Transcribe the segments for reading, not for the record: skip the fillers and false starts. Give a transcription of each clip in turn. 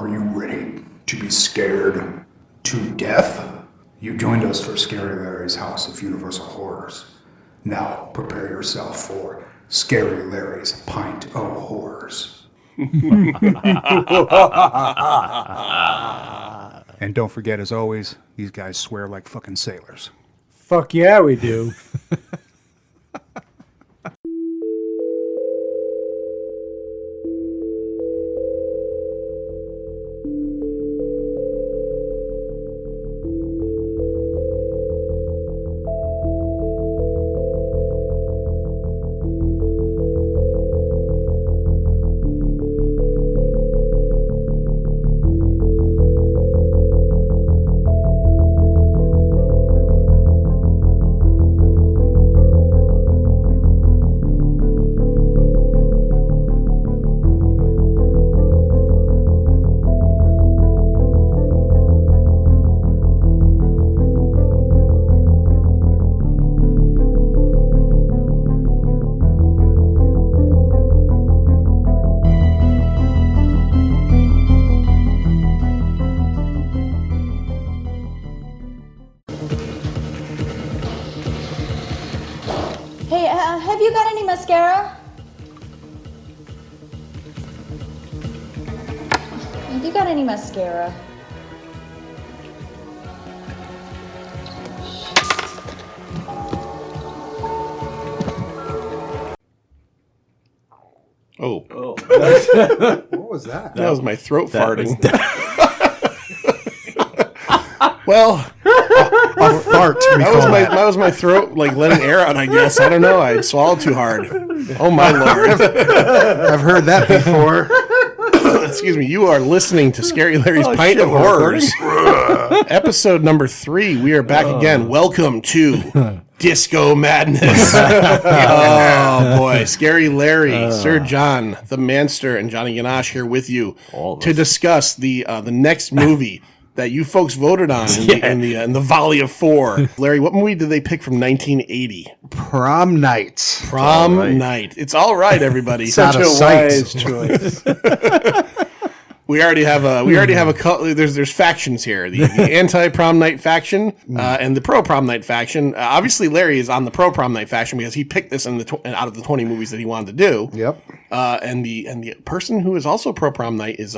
Are you ready to be scared to death? You joined us for Scary Larry's House of Universal Horrors. Now prepare yourself for Scary Larry's Pint of Horrors. And don't forget, as always, these guys swear like fucking sailors. Fuck yeah, we do. Hey, have you got any mascara? Have you got any mascara? Oh. What was that? That was my throat farting. Well, A fart. that was my throat, like letting air out, I guess. I don't know. I swallowed too hard. Oh, my Lord. I've heard that before. Excuse me. You are listening to Scary Larry's Pint of Horrors. Episode number 3. We are back again. Welcome to Disco Madness. Oh, boy. Scary Larry, Sir John, the Manster, and Johnny Ganache here with you to discuss the next movie that you folks voted on in the Volley of 4. Larry, what movie did they pick from 1980? Prom Night. Prom Night. It's all right, everybody. Such a sight. wise choice. We already have a there's factions here. The anti-prom night faction and the pro-prom night faction. Obviously, Larry is on the pro-prom night faction because he picked this out of the 20 movies that he wanted to do. Yep. And the person who is also pro-prom night is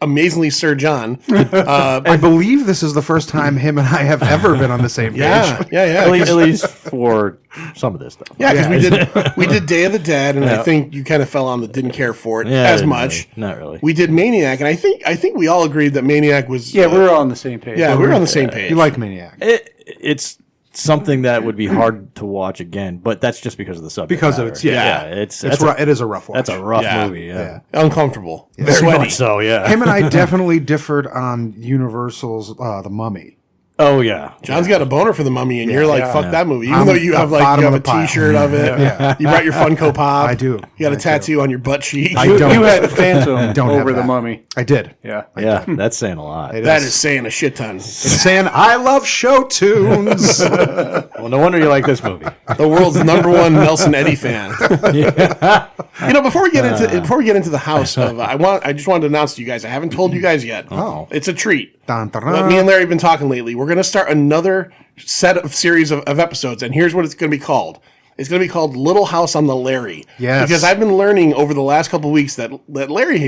amazingly Sir John. I believe this is the first time him and I have ever been on the same page. Yeah. At least for some of this stuff. Yeah, because we did Day of the Dead, and I think you kind of fell on the didn't care for it as much. Not really. We did Maniac, and I think we all agreed that Maniac was. Yeah, we were all on the same page. Yeah, we were on the same page. You like Maniac. It's something that would be hard to watch again, but that's just because of the subject. Because of matter. it is a rough watch. That's a rough Yeah. movie. Yeah. Uncomfortable. Very Sweaty. much so. Yeah. Him and I definitely differed on Universal's The Mummy. Oh yeah. John's got a boner for the Mummy, and you're like, fuck that movie. Even I'm though you have bottom of a the pile. T-shirt of it. Yeah. You brought your Funko Pop. I do. You got a tattoo on your butt cheek. I don't. You had Phantom Don't have over the that. Mummy. I did. Yeah. Yeah. That's saying a lot. That is saying a shit ton. It's saying I love show tunes. Well, no wonder you like this movie. The world's #1 Nelson Eddy fan. You know, before we get into the house of, I just wanted to announce to you guys. I haven't told you guys yet. Oh. It's a treat. Dun, dun, Me dun. and Larry have been talking lately. We're going to start another set of series of episodes, and here's what it's going to be called. It's going to be called Little House on the Larry. Yes. Because I've been learning over the last couple of weeks that Larry,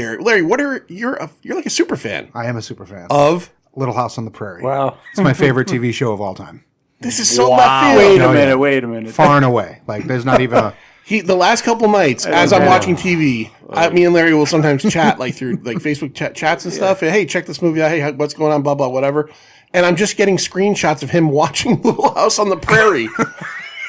you're like a super fan I am a super fan. of. Little House on the Prairie. Wow. It's my favorite TV show of all time. This is so left field. Wait a minute. Far and away. Like, there's not even a... The last couple nights, as I'm watching TV, me and Larry will sometimes chat like through like Facebook chats and stuff. Hey, check this movie out. Hey, what's going on? Blah blah whatever. And I'm just getting screenshots of him watching Little House on the Prairie.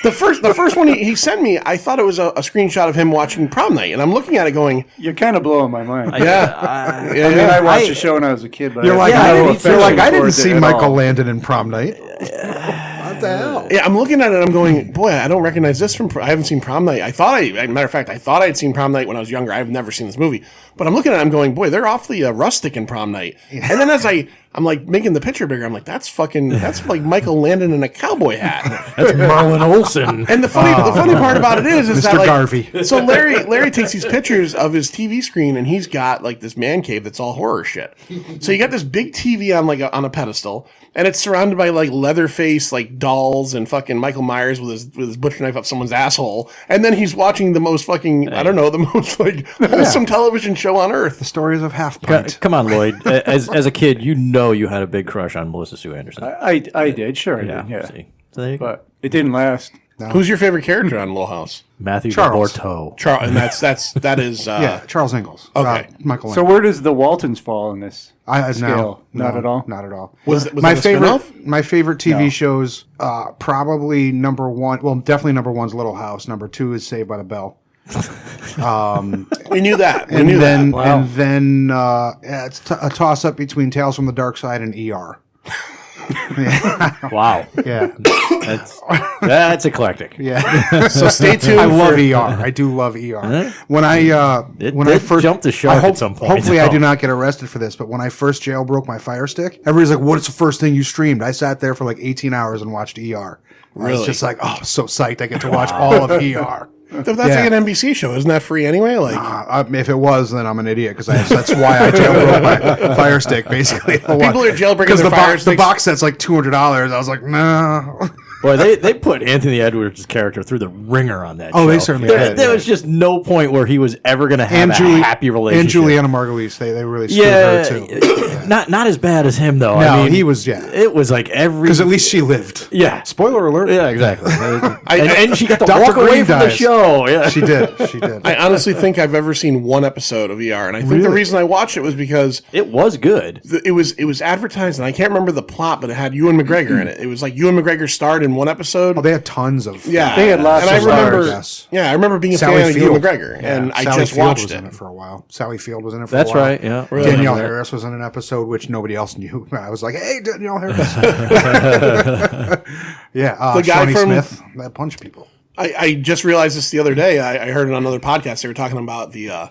The first one he sent me, I thought it was a screenshot of him watching Prom Night, and I'm looking at it going, You're kind of blowing my mind. yeah, I mean, I watched the show when I was a kid, but You're like, I I have no didn't, you're affection like, I for didn't it see at Michael all. Landon in Prom Night. What the hell? Yeah, I'm looking at it. I'm going, boy, I don't recognize this from. I haven't seen Prom Night. Matter of fact, I thought I had seen Prom Night when I was younger. I've never seen this movie, but I'm looking at it. I'm going, boy, they're awfully rustic in Prom Night. And then as I'm like making the picture bigger, I'm like, that's like Michael Landon in a cowboy hat. That's Merlin Olsen. And the funny part about it is Mr. that like, Garvey. so Larry takes these pictures of his TV screen, and he's got like this man cave that's all horror shit. So you got this big TV on a pedestal, and it's surrounded by like Leatherface, like dolls, and fucking Michael Myers with his butcher knife up someone's asshole, and then he's watching the most fucking the most like wholesome television show on earth. The stories of Half Pint. Come on, Lloyd. As a kid, you had a big crush on Melissa Sue Anderson. I did, sure, I did, yeah. See? So there you go. But it didn't last. No. Who's your favorite character on Little House? Matthew Charles. Bordeaux. Charles, and that is Yeah, Charles Ingalls. Okay. Michael. So where does the Waltons fall in this scale? No, Not at all? Not at all. Was my that a favorite? spin-off? My favorite TV No. shows, probably number one. Well, definitely number one's Little House. Number two is Saved by the Bell. We knew that. And then it's a toss up between Tales from the Dark Side and ER. Wow. Yeah, That's eclectic. yeah. So stay tuned. I love ER. I do love ER. When I It first jumped the shark at some point. Hopefully, I though. do not get arrested for this. But when I first jailbroke my Fire Stick, everybody's like, "What's the first thing you streamed?" I sat there for like 18 hours and watched ER. I was Really? just like, "Oh, I'm so psyched! I get to watch all of ER." That's like an NBC show. Isn't that free anyway? Like If it was, then I'm an idiot because that's why I jailbroke my Fire Stick. Basically, people are jailbreaking because their Fire the Sticks. box set's like $200. I was like, no. Boy, they put Anthony Edwards' character through the ringer on that show. Oh, they certainly There, did, there yeah. was just no point where he was ever going to have a happy relationship. And Juliana Margulies, they really screwed her too. Not as bad as him, though. No, I mean, he was, yeah. It was like every... Because at least she lived. Yeah. Spoiler alert. Yeah, exactly. and she got to Dr. walk away Green from the dies. show. Yeah. She did. She did. I honestly think I've ever seen one episode of ER, and I think the reason I watched it was because It was good. it was advertised, and I can't remember the plot, but it had Ewan McGregor in it. It was like Ewan McGregor starred in one episode. Oh, they had tons of. Yeah, They had lots and I of remember. stars. Yeah, I remember being a Sally fan Field. of Ewan McGregor, and I Sally just Field watched was it. in it for a while. Sally Field was in it for That's a while. right, yeah. Danielle Really? Harris was in an episode which nobody else knew. I was like, hey, Danielle Harris. Yeah, The guy Shawnee from- Smith that punched people. I just realized this the other day. I heard it on another podcast. They were talking about the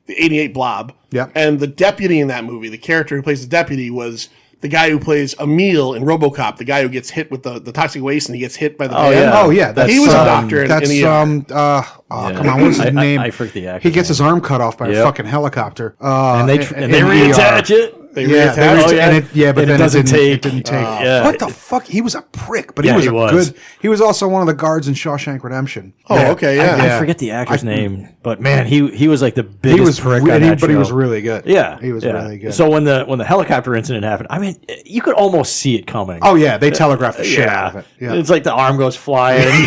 88 Blob. Yep. And the deputy in that movie, the character who plays the deputy, was the guy who plays Emil in RoboCop, the guy who gets hit with the toxic waste and he gets hit by the van. yeah. Oh yeah, He was a doctor in That's the ER. come on, what's his name? I forget the actor's He gets his arm cut off by a Yep. fucking helicopter. And they in reattach it. They Yeah, reattach it. and but And then it doesn't take. It didn't take. Yeah. What the fuck? He was a prick, but Yeah, he was he a was. good. He was also one of the guards in Shawshank Redemption. Oh, okay, yeah. I forget the actor's name, but man, he was like the biggest He was, prick on that but he show. was really good. Yeah, he was yeah. really good. So when the helicopter incident happened, I mean, you could almost see it coming. oh yeah, they telegraphed the shit out of it. Yeah. It's like the arm goes flying.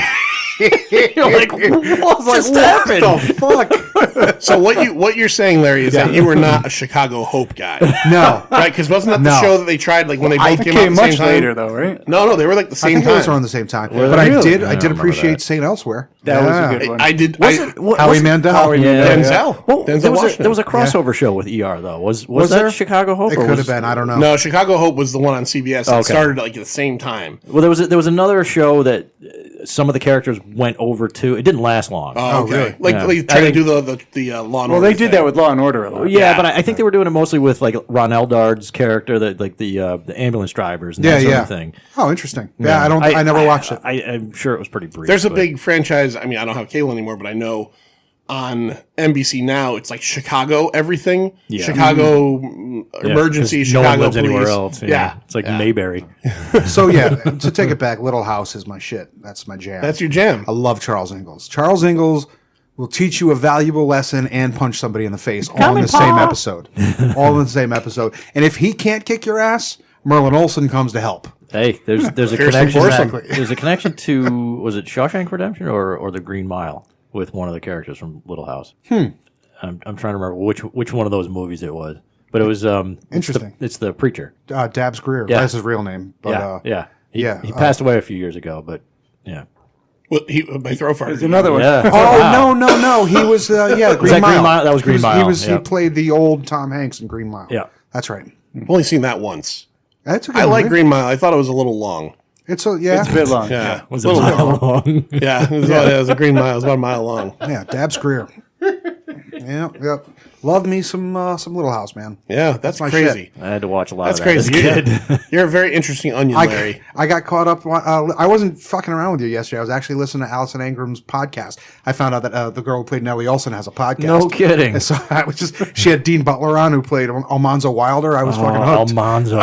You're like, what just happened? What the fuck? So what you're saying, Larry, is that you were not a Chicago Hope guy, No, right? Because wasn't that the No. show that they tried like when they both It came out came at the much same time? later, though, right? No, they were like the I same think time. those were on the same time. Were But they? I Really? did I don't remember appreciate that. Saint Elsewhere. That was a good one. I did. Howie Mandel. Denzel. Well, Denzel there was Washington. a crossover show with ER though. Was Was that there? Chicago Hope? It or could was- have been. I don't know. No, Chicago Hope was the one on CBS. It Okay. started like at the same time. Well, there was another show that some of the characters went over to. It didn't last long. Oh, okay. really? Like Yeah. they I tried to think- do the Law and Well, Order they did thing. that with Law and Order a lot. Yeah, but I think they were doing it mostly with like Ron Eldard's character, the ambulance drivers and that sort of thing. Oh, interesting. Yeah, I never watched it. I'm sure it was pretty brief. There's a but- big franchise. I mean, I don't have cable anymore, but I know on NBC now it's like Chicago everything. Yeah. Chicago Yeah, emergency. 'cause Chicago no one lives police. anywhere else. Yeah, It's like Mayberry. So yeah, to take it back, Little House is my shit. That's my jam. that's your jam. I love Charles Ingalls. Charles Ingalls will teach you a valuable lesson and punch somebody in the face all in the same episode. All in the same episode. And if he can't kick your ass, Merlin Olsen comes to help. Hey, there's a Fierce connection. enforcement. There's a connection to was it Shawshank Redemption or the Green Mile with one of the characters from Little House. I'm trying to remember which one of those movies it was, but it was Interesting. It's the preacher. Dabbs Greer. Yeah. That's his real name. But, He passed away a few years ago, but yeah. Well, my throat farted. There's another one. Yeah. Oh Wow. no! He was Green that Mile. Green Mile? That was Green Mile, He yeah. played the old Tom Hanks in Green Mile. Yeah. That's right. I've only seen that once. That's a good I like movie. Green Mile. I thought it was a little long. It's It's a bit long. Yeah. Was it a mile long? Yeah, it was a green mile. It was about a mile long. Yeah, Dab's Greer. Yep. Love me some Little House, man. Yeah, that's my crazy. I had to watch a lot That's of that as a crazy. kid. You're a very interesting onion, Larry. I got caught up. I wasn't fucking around with you yesterday. I was actually listening to Allison Angram's podcast. I found out that the girl who played Nellie Olson has a podcast. No kidding. And so I was she had Dean Butler on, who played Almanzo Wilder. I was fucking hooked. Almanzo.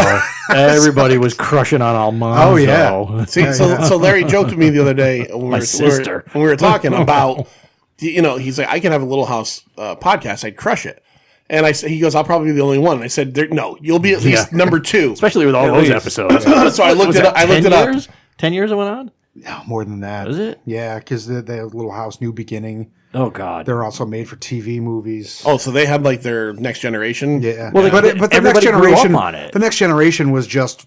Everybody was crushing on Almanzo. Oh, yeah. See, so Larry joked with me the other day when My sister. when we were talking about, he's like, I can have a Little House podcast. I'd crush it. And he goes, I'll probably be the only one. And I said, no, you'll be at least number 2. Especially with all those episodes. So I looked it up. 10 years it went on? No, more than that. Is it? Yeah, because they have Little House, New Beginning. Oh, God. They're also made for TV movies. Oh, so they had like their Next Generation? Yeah. Well, but the next everybody grew generation up on it. The next generation was just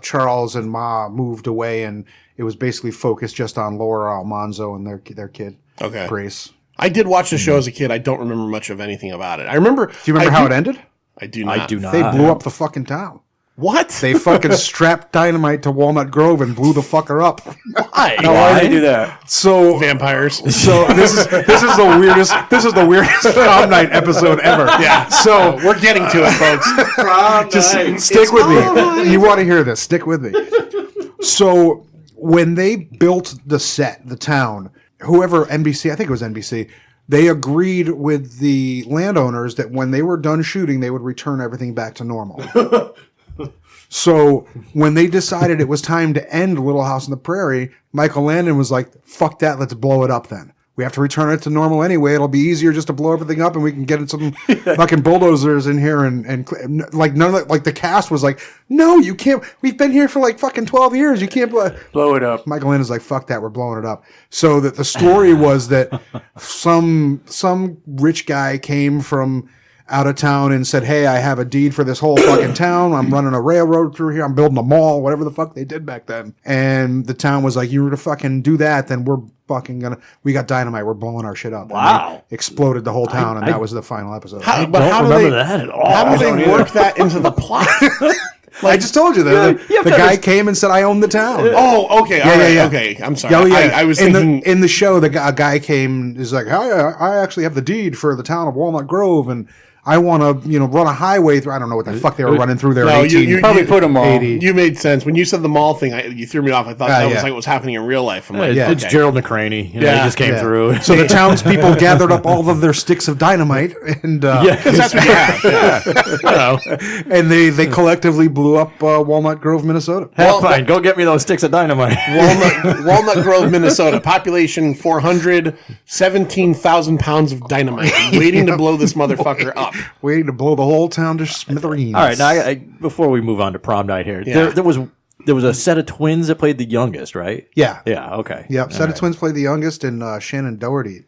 Charles and Ma moved away, and it was basically focused just on Laura Almanzo and their kid, Okay. Grace. I did watch the show as a kid. I don't remember much of anything about it. I remember. Do you remember how it ended? I do not. I do not. They blew up the fucking town. What? They fucking strapped dynamite to Walnut Grove and blew the fucker up. Why? Why did they do that? So Vampires. So this is the weirdest prom night episode ever. Yeah. So We're getting to it, folks. just stick with me. You want to hear this? Stick with me. So when they built the set, the town, whoever NBC, I think it was NBC, they agreed with the landowners that when they were done shooting, they would return everything back to normal. So when they decided it was time to end Little House on the Prairie, Michael Landon was like, fuck that, let's blow it up then. We have to return it to normal anyway. It'll be easier just to blow everything up and we can get some fucking bulldozers in here and like none of like the cast was like, no, you can't. We've been here for like fucking 12 years. You can't blow it up. Michael Landon's like, fuck that, we're blowing it up. So that the story was that some rich guy came from out of town and said, hey, I have a deed for this whole fucking town. I'm running a railroad through here. I'm building a mall, whatever the fuck they did back then. And the town was like, you were to fucking do that, then we're fucking we got dynamite. We're blowing our shit up. Wow. And they exploded the whole town, and that was the final episode. How, I but don't how do remember they, that at all. How do they work that into the plot? I just told you that. The guy came and said, I own the town. Oh, okay. All right. Okay. I'm sorry. Oh, yeah. I was in thinking. in the show, a guy came is like, I actually have the deed for the town of Walnut Grove, and I want to, run a highway through. I don't know what the fuck they were running through there. No, in 18, you Probably put them all. 80. You made sense. When you said the mall thing, you threw me off. I thought that was yeah. like what was happening in real life. I'm like, It's okay. Gerald McCraney. He just came Yeah. through. So the townspeople gathered up all of their sticks of dynamite, and Because that's what you have. Yeah. and they collectively blew up Walnut Grove, Minnesota. Have fun. Go get me those sticks of dynamite. Walnut Grove, Minnesota. Population 400, 17,000 pounds of dynamite waiting to blow this motherfucker up. Waiting to blow the whole town to smithereens. All right, now before we move on to prom night here, there was a set of twins that played the youngest, right? Yeah. Yeah. Okay. Yep. Set of Twins played the youngest, and Shannon Doherty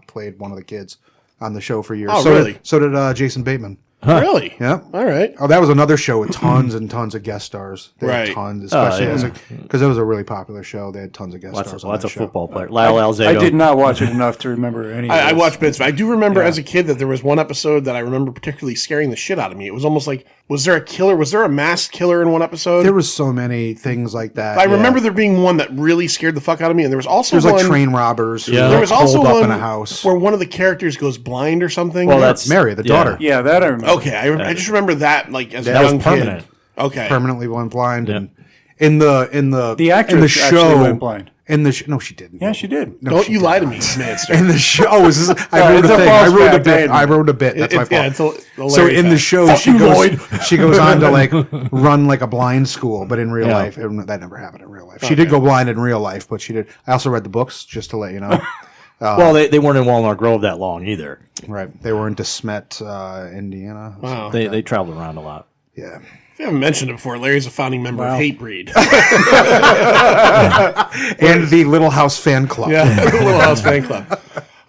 played one of the kids on the show for years. Oh, so really? Did Jason Bateman. Really? Yeah. All right. Oh, that was another show with tons and tons of guest stars. They had Right. tons, especially because it was a really popular show. They had tons of guest stars. Lots on of that show. football players. Lyle Alzado. I did not watch it enough to remember any of I this. watched bits. I do remember as a kid that there was one episode that I remember particularly scaring the shit out of me. It was almost like, was there a killer? Was there a masked killer in one episode? There was so many things like that. I remember there being one that really scared the fuck out of me, and there was also There's one. like train robbers. Who Yeah. There was also holed up one in a house. where one of the characters goes blind or something. Well, that's Mary, the daughter, Yeah, that I remember. okay. I just remember that like as a That was young permanent. kid. Okay. permanently went blind. And in the actress in the actually show went blind. No, she didn't. Yeah, she did. No, Don't she you didn't. lie to me, Manster. In the show, I No, wrote it's a a thing. false I wrote a fact. bit. I wrote a bit. That's my fault. Yeah, it's a So in the fact. show, she goes on to like run like a blind school, but in real life, that never happened in real life. She did go blind in real life, but she did. I also read the books just to let you know. Well, they weren't in Walnut Grove that long either. Right, they were in DeSmet, Indiana. Wow. They traveled around a lot. Yeah, I haven't mentioned it before. Larry's a founding member of Hatebreed. and the Little House fan club. Yeah, Little House Fan Club.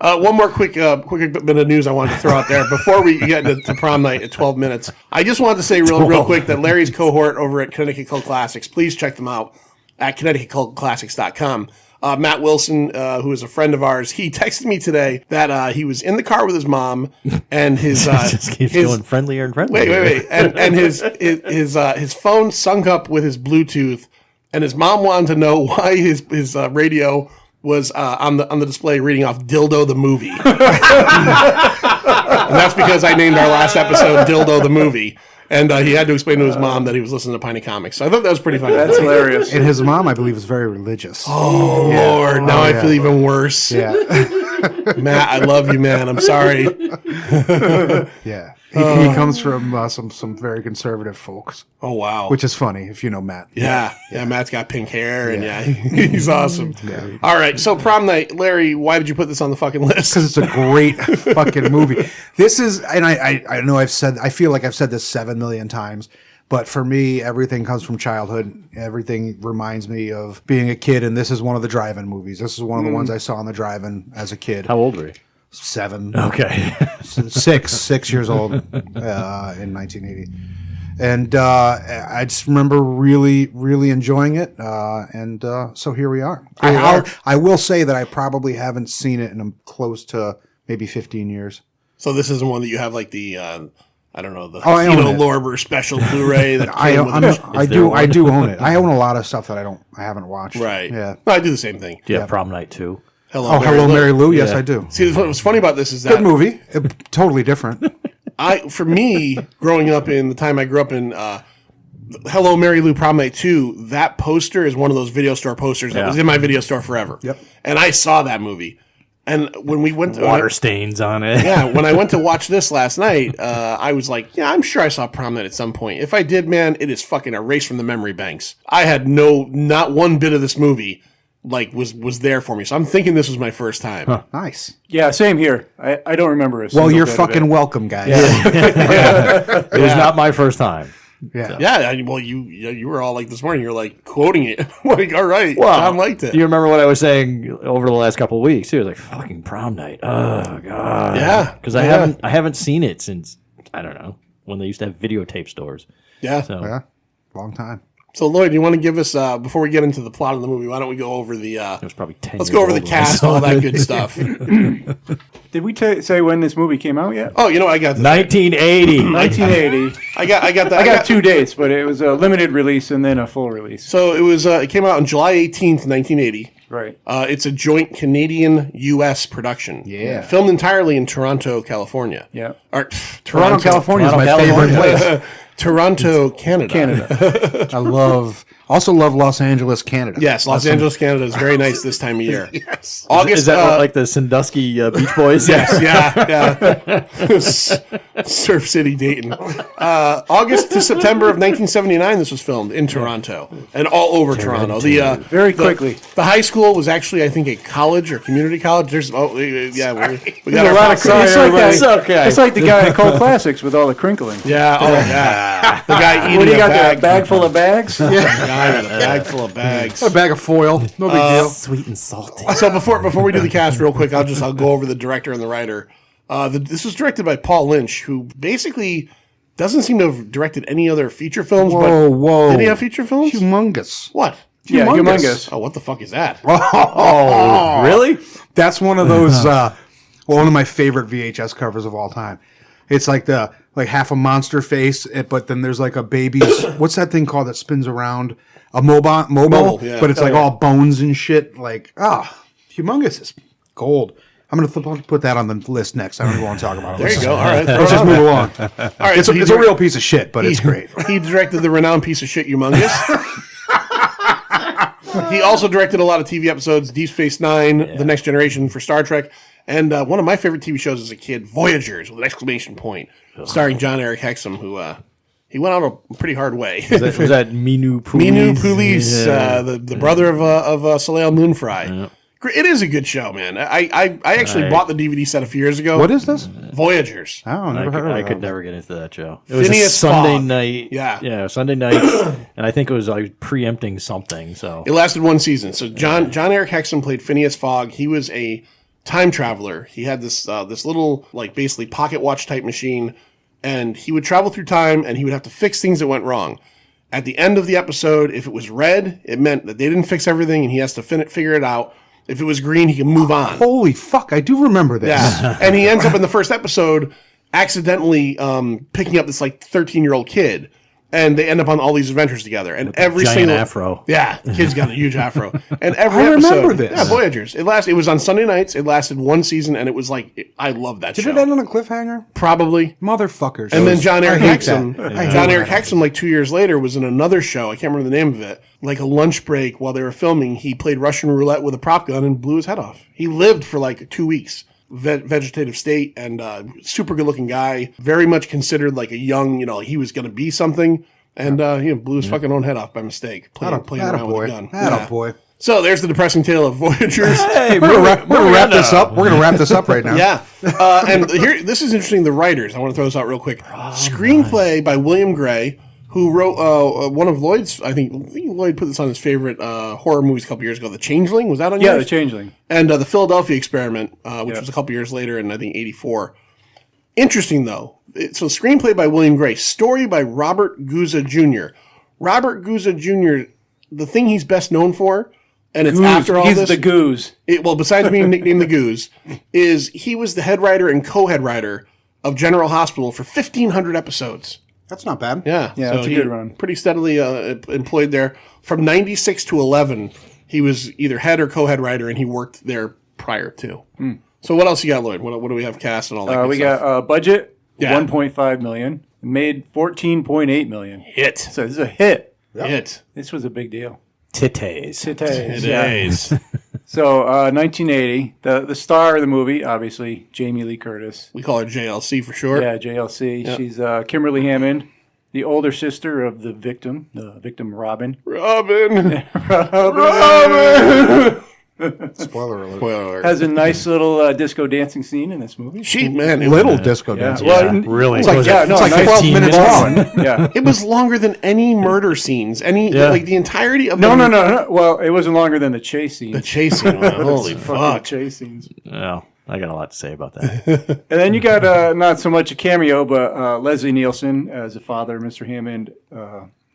One more quick bit of news I wanted to throw out there before we get into prom night at 12 minutes. I just wanted to say real quick that Larry's cohort over at Connecticut Cult Classics, please check them out at ConnecticutCultClassics.com. Matt Wilson, who is a friend of ours, he texted me today that he was in the car with his mom and his Just keeps going friendlier and friendlier. wait, and his phone sunk up with his Bluetooth and his mom wanted to know why his radio was on the display reading off Dildo the Movie. And that's because I named our last episode Dildo the Movie. And he had to explain to his mom that he was listening to Piney Comics. So I thought that was pretty funny. That's hilarious. And his mom, I believe, is very religious. Oh, Lord. Now I feel even worse. Yeah. Matt, I love you, man. I'm sorry. Yeah. He comes from some very conservative folks, Oh, wow. which is funny if you know Matt. Yeah, Matt's got pink hair, and he's awesome. All right, so prom night, Larry. Why did you put this on the fucking list? Because it's a great fucking movie. This is, and I know I feel like I've said this 7 million times, but for me, everything comes from childhood. Everything reminds me of being a kid, and this is one of the drive-in movies. This is one of the ones I saw on the drive-in as a kid. How old were you? 7. Okay. 6 years old in 1980. And I just remember really, really enjoying it. And so here we are. I will say that I probably haven't seen it in close to maybe 15 years. So this isn't one that you have like the I don't know, the I own Kino it. Lorber special Blu-ray that I came with it. I do own it. I own a lot of stuff that I haven't watched. Right. Yeah. No, I do the same thing. Do you have prom night too? Oh, Hello, Mary Lou. Yes, I do. See, what was funny about this is that Good movie. Totally different. for me, growing up in the time I grew up in, Hello, Mary Lou Prom Night 2, that poster is one of those video store posters that was in my video store forever. Yep. And I saw that movie. And when we went to Water stains on it. yeah, when I went to watch this last night, I was like, yeah, I'm sure I saw Prom Night at some point. If I did, man, it is fucking erased from the memory banks. I had not one bit of this movie was there for me. So I'm thinking this was my first time. Huh. Nice. Yeah, same here. I don't remember a Well, single you're bit of fucking it. welcome, guys. It was not my first time. Yeah. Yeah, well, you were all like this morning. You're like quoting it. Like, all right, Tom liked it. You remember what I was saying over the last couple of weeks? It was like fucking prom night. Oh god. Yeah, because I haven't seen it since I don't know when they used to have videotape stores. Yeah. So Yeah. Long time. So Lloyd, you want to give us before we get into the plot of the movie? Why don't we go over the? it was probably 10. Let's go over the cast, all that good stuff. Did we say when this movie came out yet? Oh, you know, I got this. 1980. 1980. I got that. I got 2 dates, but it was a limited release and then a full release. So it was. It came out on July 18th, 1980. Right. It's a joint Canadian-U.S. production. Yeah. Filmed entirely in Toronto, California. Yeah. Or, Toronto, California is my Toronto, favorite California. place. Toronto, Canada. Canada. I also love Los Angeles, Canada. Yes, Los Angeles, Canada is very nice this time of year. Yes. August, Is that like the Sandusky Beach Boys? Yes, yeah. Surf City, Dayton. August to September of 1979, this was filmed in Toronto and all over Toronto. Very quickly. The high school was actually, I think, a college or community college. We got A our lot of Fox- it's like that. It's okay. It's like the guy at Cold Classics with all the crinkling. Yeah, oh yeah. The guy eating What do you a got bag. there? A bag full of bags? The guy with a bag full of bags. A bag of foil. No big deal. Sweet and salty. So before we do the cast real quick, I'll go over the director and the writer. This was directed by Paul Lynch, who basically doesn't seem to have directed any other feature films. Whoa. Did he have feature films? Humongous. What? Yeah, humongous. Oh, what the fuck is that? Oh, really? That's one of those, one of my favorite VHS covers of all time. It's like half a monster face, but then there's like a baby's, what's that thing called that spins around? A mobile, yeah. but it's like all bones and shit. Like, humongous is gold. I'm going to put that on the list next. I don't even want to talk about it. There you go. All right. Let's just move along. All right. It's a real piece of shit, but it's great. He directed the renowned piece of shit Humongous. He also directed a lot of TV episodes, Deep Space Nine, The Next Generation for Star Trek, and one of my favorite TV shows as a kid, Voyagers, with an exclamation point, starring John Eric Hexum, who he went out a pretty hard way. Was that Minu Pulis? Minu Pulis, the brother of Soleil Moonfry. Yeah. It is a good show, man. I actually bought the DVD set a few years ago. What is this? Voyagers. Oh, never heard of I it. could never get into that show. It was a Phineas Sunday Fogg. night. Yeah. Sunday night, and I think it was like preempting something. So It lasted one season. So John Eric Hexum played Phineas Fogg. He was a time traveler. He had this little basically pocket watch type machine, and he would travel through time, and he would have to fix things that went wrong. At the end of the episode, if it was red, it meant that they didn't fix everything, and he has to figure it out. If it was green, he can move on. Holy fuck, I do remember this. Yeah. And he ends up in the first episode accidentally picking up this 13-year-old kid. and they end up on all these adventures together. And every giant single afro. yeah, the kid's got a huge afro. And every I episode, remember this. yeah, Voyagers. It was on Sunday nights. It lasted one season, and it was like I love that Did show. it end on a cliffhanger? Probably. Motherfuckers. And then John Eric I hate Hexum. that. I hate John Eric that. Hexum, like 2 years later, was in another show. I can't remember the name of it. Like a lunch break while they were filming, he played Russian roulette with a prop gun and blew his head off. He lived for like 2 weeks. Vegetative state and super good looking guy. Very much considered like a young, he was going to be something. And he blew his fucking own head off by mistake. Playing around with a gun. Attaboy. So there's the depressing tale of Voyagers. Hey, We're gonna wrap this up. We're gonna wrap this up right now. Yeah. And here, this is interesting. The writers, I want to throw this out real quick. Screenplay by William Gray, who wrote one of Lloyd's, I think Lloyd put this on his favorite horror movies a couple years ago. The Changeling, was that on yours? Yeah, The Changeling. And The Philadelphia Experiment, which was a couple years later in, I think, 84. Interesting, though. So screenplay by William Gray. Story by Robert Guza Jr. Robert Guza Jr., the thing he's best known for, and it's after all He's this... the Goose. besides being nicknamed the Goose, is he was the head writer and co-head writer of General Hospital for 1,500 episodes. That's not bad. Yeah, Yeah, that's a he good run. Pretty steadily employed there. From 96 to 11, he was either head or co-head writer, and he worked there prior to. So what else you got, Lloyd? What do we have cast and all that good We stuff? got budget, Yeah. $1.5 million. Made $14.8 million. Hit. So this is a hit. Hit. This was a big deal. Titties. Titties. Days. So 1980, the star of the movie, obviously, Jamie Lee Curtis. We call her JLC for short. Yeah, JLC. She's Kimberly Hammond, the older sister of the victim Robin. Robin. Spoiler alert. Spoiler alert. Has a nice little disco dancing scene in this movie. Little disco dance. Really? It's like, Yeah, no, it's like 12 minutes long. Yeah. It was longer than any murder scenes. Like the entirety of No. the Well, it wasn't longer than the chase scene. The chase scene. Wow, holy Fucking fuck. chase scenes. Oh, I got a lot to say about that. And then you got not so much a cameo, but Leslie Nielsen as a father, Mr. Hammond,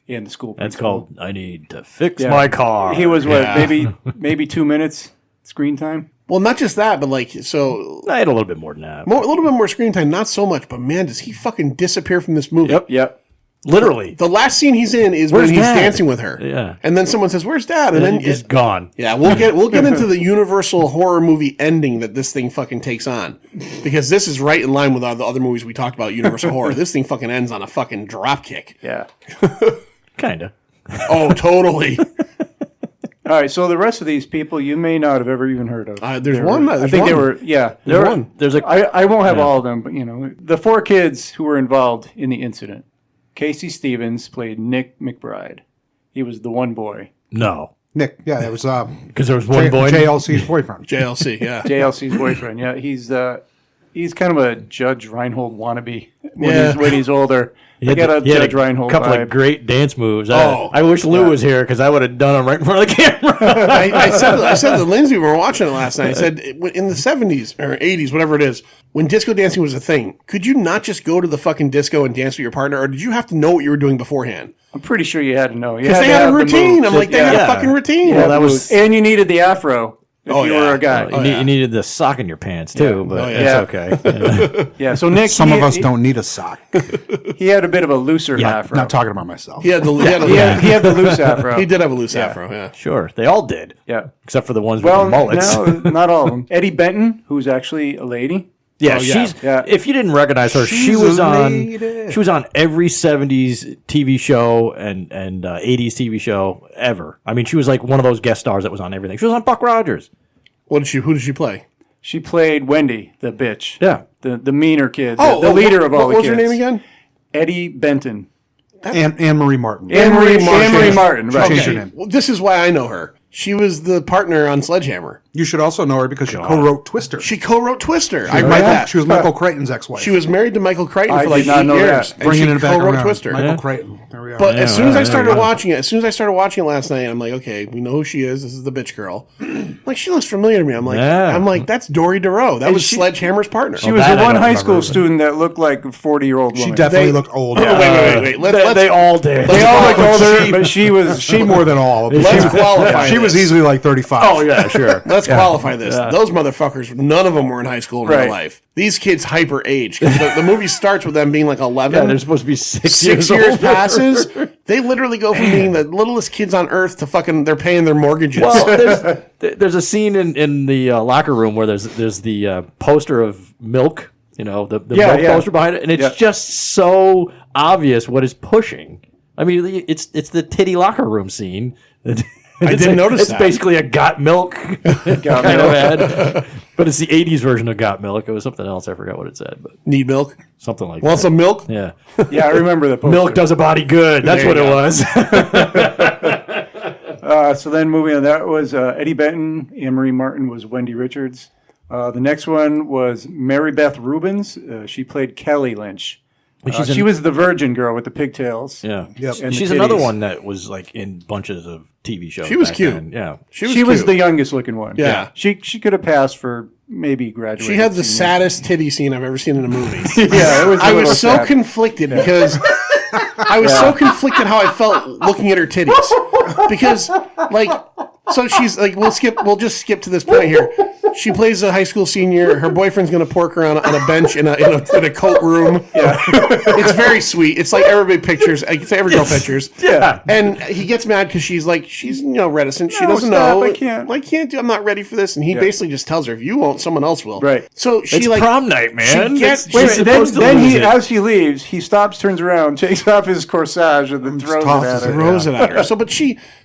in the school. That's principal. called I Need to Fix Yeah. My Car. He was maybe 2 minutes screen time. Well, not just that, but like, so I had a little bit more than that. a little bit more screen time, not so much, but man, does he fucking disappear from this movie? Yep. Literally. The last scene he's in is Where's when he's Dad? dancing with her. Yeah. And then someone says, "Where's Dad?" And then He's gone. yeah, we'll get into the universal horror movie ending that this thing fucking takes on, because this is right in line with all the other movies we talked about. Universal horror. This thing fucking ends on a fucking drop kick. Yeah. Kind of. Oh, totally. All right. So the rest of these people you may not have ever even heard of. There's one. I think they were. Yeah. There's one. There's a I won't have all of them, but the 4 kids who were involved in the incident. Casey Stevens played Nick McBride. He was the one boy. no. Nick, yeah, that was Because there was one boy. JLC's boyfriend. JLC. Yeah. JLC's boyfriend. Yeah, he's kind of a Judge Reinhold wannabe Yeah. when he's older. He got a Judge Reinhold couple vibe. of great dance moves. Oh. I wish Lou was here because I would have done them right in front of the camera. I said to Lindsay, we were watching it last night, I said, in the 70s or 80s, whatever it is, when disco dancing was a thing, could you not just go to the fucking disco and dance with your partner, or did you have to know what you were doing beforehand? I'm pretty sure you had to know. Because they had a routine. I'm like, they had a fucking routine. Well, that was. And you needed the afro if Oh, you yeah. were a guy. You needed the sock in your pants too, but Yeah. it's okay. Yeah, so Nick, Some of us don't need a sock. he had a bit of a looser afro. Not talking about myself. He had the He had the loose afro. he did have a loose afro, yeah. Sure, they all did, Yeah. except for the ones Well, with the mullets. no, not all of them. Eddie Benton, who's actually a lady. Yeah, Oh, yeah. she's. Yeah. If you didn't recognize her, she She's was a on. lady. She was on every '70s TV show and '80s TV show ever. I mean, she was like one of those guest stars that was on everything. She was on Buck Rogers. Who did she play? She played Wendy, the bitch. Yeah. The meaner kid. The leader of all the what kids. was her name again? Eddie Benton. Anne Marie Martin. Anne-Marie Martin, right. Change her Okay. name. Well, this is why I know her. She was the partner on Sledgehammer. You should also know her because she co-wrote Twister. She co-wrote Twister. I She was read Michael- that. She was Michael Crichton's ex-wife. She was married to Michael Crichton I for like did not 8 know years. that. And bringing she it back co-wrote around. Twister. Michael Crichton. There we are. But as soon as I started watching it last night, I'm like, okay, we know who she is. This is the bitch girl. Like, she looks familiar to me. I'm like, that's Dory DeRoe. That was Sledgehammer's partner. She was that the I one don't high school remember. student that looked like a 40-year-old woman. She definitely looked old. Wait. They all did. They all looked older, She- but she was... She more than all. Let's qualify She was this. easily like 35. Oh yeah, sure. let's qualify this. Those motherfuckers, none of them were in high school in real Right. life. These kids hyper age. The movie starts with them being like 11. Yeah, they're supposed to be 6 6 years passes. They literally go from being the littlest kids on earth to fucking they're paying their mortgages. Well, there's a scene in the locker room where there's the poster of milk, the milk poster behind it, and it's just so obvious what is pushing. I mean, it's the titty locker room scene. I didn't notice it's that. It's basically a Got Milk kind of ad, but it's the '80s version of Got Milk. It was something else. I forgot what it said, but Need milk? something like Want that. some milk? Yeah, Yeah, I remember the poster. milk does a body good. That's There what you it was. So then moving on, that was Eddie Benton. Anne Marie Martin was Wendy Richards. The next one was Mary Beth Rubens. She played Kelly Lynch. She was the virgin girl with the pigtails. Yeah, Yep. And the she's another titties. one that was like in bunches of TV shows. She was back cute. then. Yeah, She was the youngest looking one. Yeah. She could have passed for maybe graduating. She had the saddest titty scene I've ever seen in a movie. Yeah, it was. I was so conflicted because I was so conflicted how I felt looking at her titties. Because so she's like, we'll just skip to this point here. She plays a high school senior. Her boyfriend's gonna pork her on a bench in a coat room. Yeah, it's very sweet. It's like everybody pictures. It's like every girl pictures. Yeah. And he gets mad because she's reticent. She No, doesn't stop, know. I can't. I'm not ready for this. And he basically just tells her, if you won't, someone else will. Right. So she it's prom night, man. She gets. Wait, She's then, supposed to then lose he, it. as he leaves, he stops, turns around, takes off his corsage, and then throws it at her. throws it at her.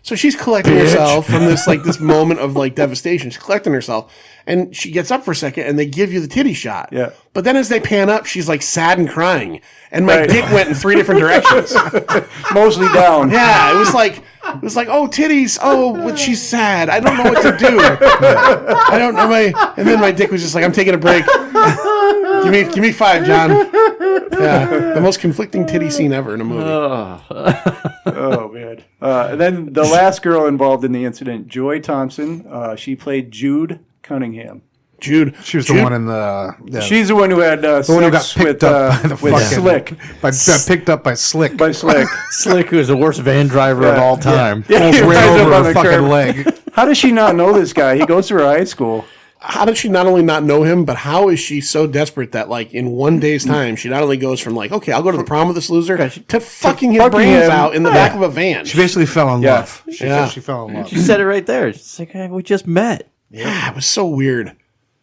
So she's collecting herself from this moment of devastation. She's collecting herself, and she gets up for a second, and they give you the titty shot. Yeah. But then as they pan up, she's sad and crying, and my Right. dick went in 3 different directions. Mostly down. Yeah, it was like oh titties, oh but she's sad. I don't know what to do. I don't know and then my dick was just like, I'm taking a break. Give me 5, John. Yeah, the most conflicting titty scene ever in a movie. Oh, man. And then the last girl involved in the incident, Joy Thompson, she played Jude Cunningham. Jude. She was the one in the. She's the one who had the one who got sex picked up by the with fucking, Slick. Got picked up by Slick. By Slick. Slick, who is the worst van driver of all time. Almost he rides ran up over on her the fucking curb. leg. How does she not know this guy? He goes to her high school. How did she not only not know him, but how is she so desperate that in one day's time she not only goes from okay, I'll go to the prom with this loser to fucking his brains him. out in the back of a van? She basically fell in Yeah. love. Yeah. She fell in love. She said it right there. She's like, hey, we just met. Yeah, it was so weird.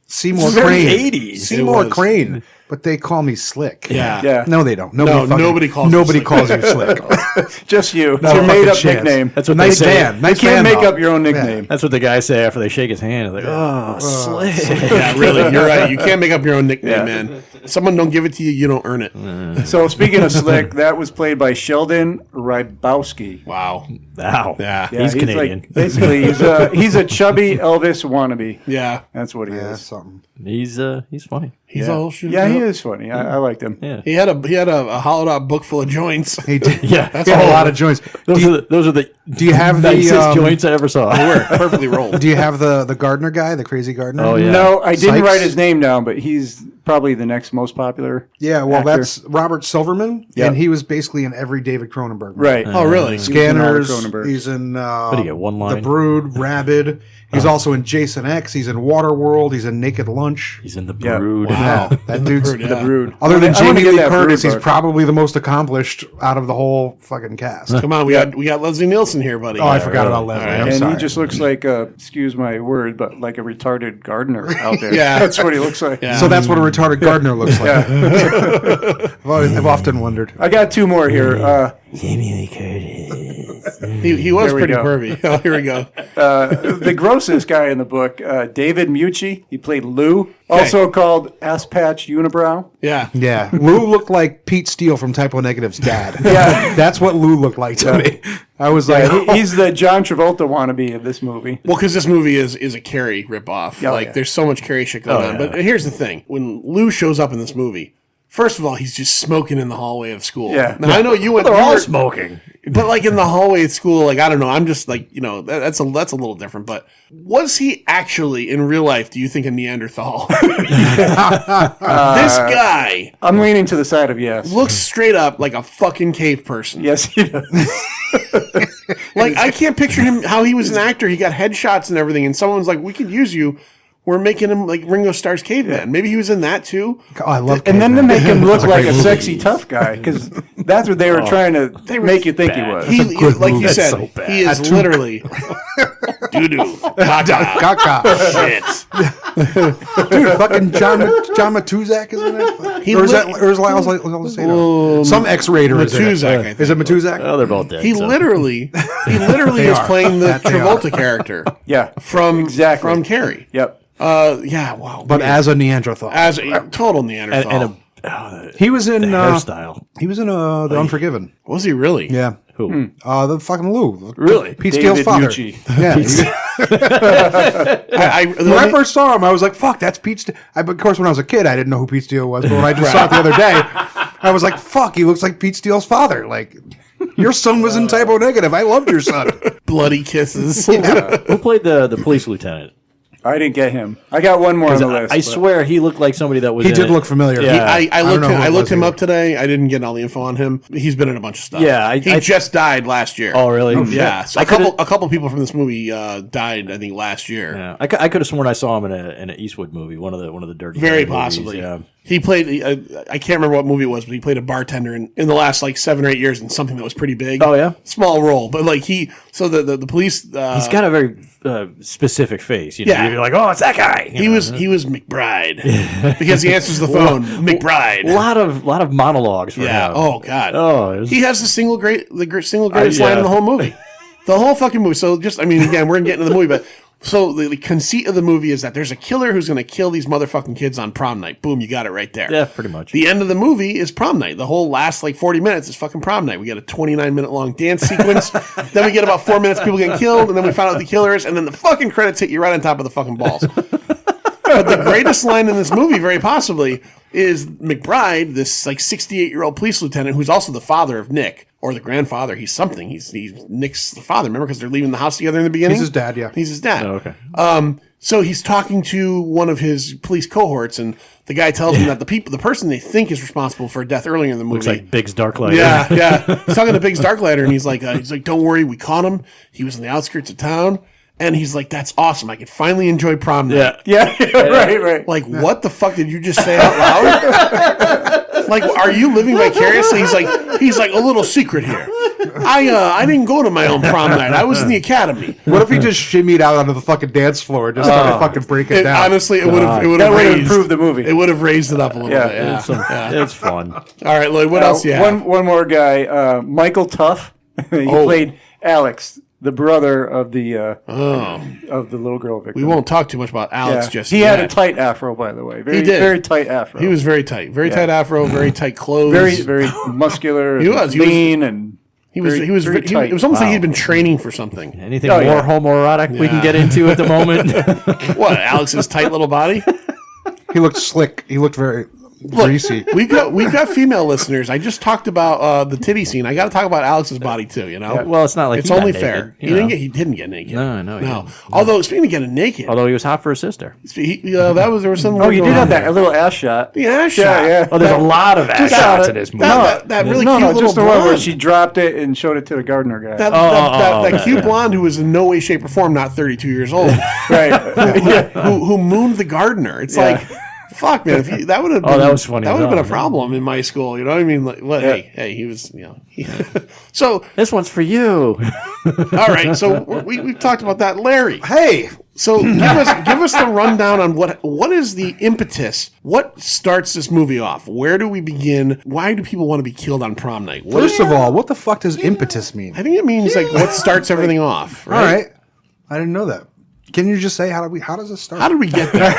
Seymour Very Crane. 80s. Seymour It was. Crane. But they call me Slick. Yeah. Yeah. No, they don't. Nobody calls you Nobody Slick. calls you Slick. Just you. It's Not your a made up fucking chance. nickname. That's what Nice they say. van. Nice You can't van, make though. up your own nickname. That's what the guys say after they shake his hand. They're like, oh, Slick. Yeah, really. You're right. You can't make up your own nickname, man. Someone don't give it to you, you don't earn it. So speaking of Slick, that was played by Sheldon Rybowski. Wow. Wow. Yeah. Yeah, He's Canadian. Like, basically, he's a chubby Elvis wannabe. Yeah. That's what he Yeah, is. something. He's funny. He's all shit. Yeah, he is funny. I liked him. Yeah. He had a hollowed out book full of joints. He did. Yeah. That's a lot of joints. Those are the Do you have the nicest joints I ever saw. Perfectly rolled. Do you have the gardener guy, the crazy gardener? Oh, yeah. No, I didn't Sykes? write his name down, but he's probably the next most popular. Yeah, well, actor. that's Robert Silverman, Yeah. and he was basically in every David Cronenberg movie. Right. Oh, really? Scanners. He was in Robert Cronenberg. He's in do you get, one line? The Brood, Rabid. He's also in Jason X. He's in Waterworld. He's in Naked Lunch. He's in the Yeah. Brood. Wow. That dude's The Brood. Other than I wanna Jamie get Lee that Brood Curtis, he's book. probably the most accomplished out of the whole fucking cast. Come on, we got Leslie Nielsen here, buddy. Oh, I forgot about Leslie. All right. I'm And sorry. he just looks like excuse my word, but like a retarded gardener out there. Yeah. That's what he looks like. Yeah. So that's what a retarded gardener looks like. I've often wondered. I got 2 more here. He was There we pretty go. pervy. Oh, here we go. The grossest guy in the book, David Mucci. He played Lou, also called Ass Patch Unibrow. Yeah. Yeah, Lou looked like Pete Steele from Typo Negative's dad. Yeah. That's what Lou looked like to me. I was like, He's the John Travolta wannabe of this movie. Well, because this movie is a Carrie ripoff. Oh, yeah. There's so much Carrie shit going on. But here's the thing: when Lou shows up in this movie, first of all, he's just smoking in the hallway of school. Yeah. Now I know you went. They're you all were- smoking. But in the hallway at school, I don't know. I'm just that's a little different. But was he actually in real life? Do you think a Neanderthal? This guy I'm leaning to the side of yes. looks straight up like a fucking cave person. Yes, he does. Like, I can't picture him how he was an actor. He got headshots and everything, and someone's like, "We could use you." We're making him like Ringo Starr's caveman. Maybe he was in that too. Oh, I love. And then to make him look like a movie. sexy tough guy, because that's what they were trying to make you think he was. He, like you said, so bad. he is literally doo-doo, Caca. shit. Dude, fucking John Matuzak is in it. Or is that? Or is Lyle Salcedo? Some X-Raider is in it. Matuzak, I think. Is it Matuzak? Oh, they're both dead. He so. literally is playing the Travolta character Yeah, from exactly. Carrie. Yep. Yeah, wow. But as a Neanderthal. as a total Neanderthal. He was in hairstyle. He was in The Unforgiven. Was he really? Yeah. Who? The fucking Lou. Really? Pete Steele's David father. Nucci. Yeah. When I first saw him, I was like, "Fuck, that's Pete." Of course, when I was a kid, I didn't know who Pete Steele was. But when I just saw it the other day, I was like, "Fuck, he looks like Pete Steele's father." Like, your son was in Typo Negative. I loved your son. Bloody kisses. Who played the police lieutenant? I didn't get him. I got one more on the list. I swear he looked like somebody that was. He in did it. look familiar. Yeah. I looked him up today. I didn't get all the info on him. He's been in a bunch of stuff. Yeah, he just died last year. Oh, really? Yeah. So a couple people from this movie died. I think last year. Yeah, I could have sworn I saw him in an Eastwood movie, one of the dirty. Very movies, possibly. Yeah. He played. I can't remember what movie it was, but he played a bartender in the last like 7 or 8 years in something that was pretty big. Oh yeah, small role, but like the police. he's got a very specific face. You know? Yeah. You're like, oh, it's that guy. He was McBride because he answers the phone. McBride. A lot of monologues for Yeah. him. Oh God. Oh, it was- He has the single greatest line in the whole movie. The whole fucking movie. So just, I mean, again, we're getting into the movie, but so the conceit of the movie is that there's a killer who's going to kill these motherfucking kids on prom night. Boom, you got it right there. Yeah, pretty much. The end of the movie is prom night. The whole last like 40 minutes is fucking prom night. We get a 29-minute long dance sequence. Then we get about 4 minutes people getting killed, and then we find out the killers, and then the fucking credits hit you right on top of the fucking balls. But the greatest line in this movie, very possibly, is McBride, this like 68-year-old police lieutenant who's also the father of Nick, or the grandfather. He's something. He's Nick's the father. Remember, because they're leaving the house together in the beginning? He's his dad, yeah. He's his dad. Oh, okay. So he's talking to one of his police cohorts, and the guy tells him that the person they think is responsible for a death earlier in the movie. Looks like Biggs Darklighter. Yeah. He's talking to Biggs Darklighter, and he's like, don't worry, we caught him. He was on the outskirts of town. And he's like, that's awesome. I could finally enjoy prom night. Yeah, right. Like, what the fuck did you just say out loud? Like, are you living vicariously? He's like, a little secret here. I didn't go to my own prom night. I was in the academy. What if he just shimmied out onto the fucking dance floor and just started fucking breaking down? Honestly, it would have improved the movie. It would have raised it up a little bit. Yeah. It's fun. All right, Lloyd, what else do you have? One more guy, Michael Tuff. He played Alex, the brother of the little girl victim. We won't talk too much about Alex just He yet. had a tight afro, by the way. He did. Very tight afro. He was very tight. Very tight afro, very tight clothes. very muscular. He was. lean and He was very tight. it was almost like he'd been training for something. Anything more homoerotic we can get into at the moment? What, Alex's tight little body? He looked slick. He looked very greasy. We've got female listeners. I just talked about the titty scene. I got to talk about Alex's body too. You know, Well, it's not like it's he got only naked, fair. you He know. didn't get naked. No, he no. didn't. Although speaking of getting naked, Although he was hot for his sister. there was some. Oh, you did have that a little ass shot. The ass shot. Yeah. Oh, there's a lot of ass shots in this movie. That really cute little just the one where blonde. she dropped it and showed it to the gardener guy. That cute blonde who was in no way, shape, or form not 32 years old, Right. who mooned the gardener. It's like, fuck, man. That would have been. that was funny That would have as been a hell. problem in my school. You know what I mean? Like, well, hey, he was. So, This one's for you. all right. So we've talked about that, Larry. Hey, So give us the rundown on what is the impetus? What starts this movie off? Where do we begin? Why do people want to be killed on prom night? first of all, what the fuck does impetus mean? I think it means like what starts everything off. All Right? right, I didn't know that. Can you just say how does it start? How did we get there?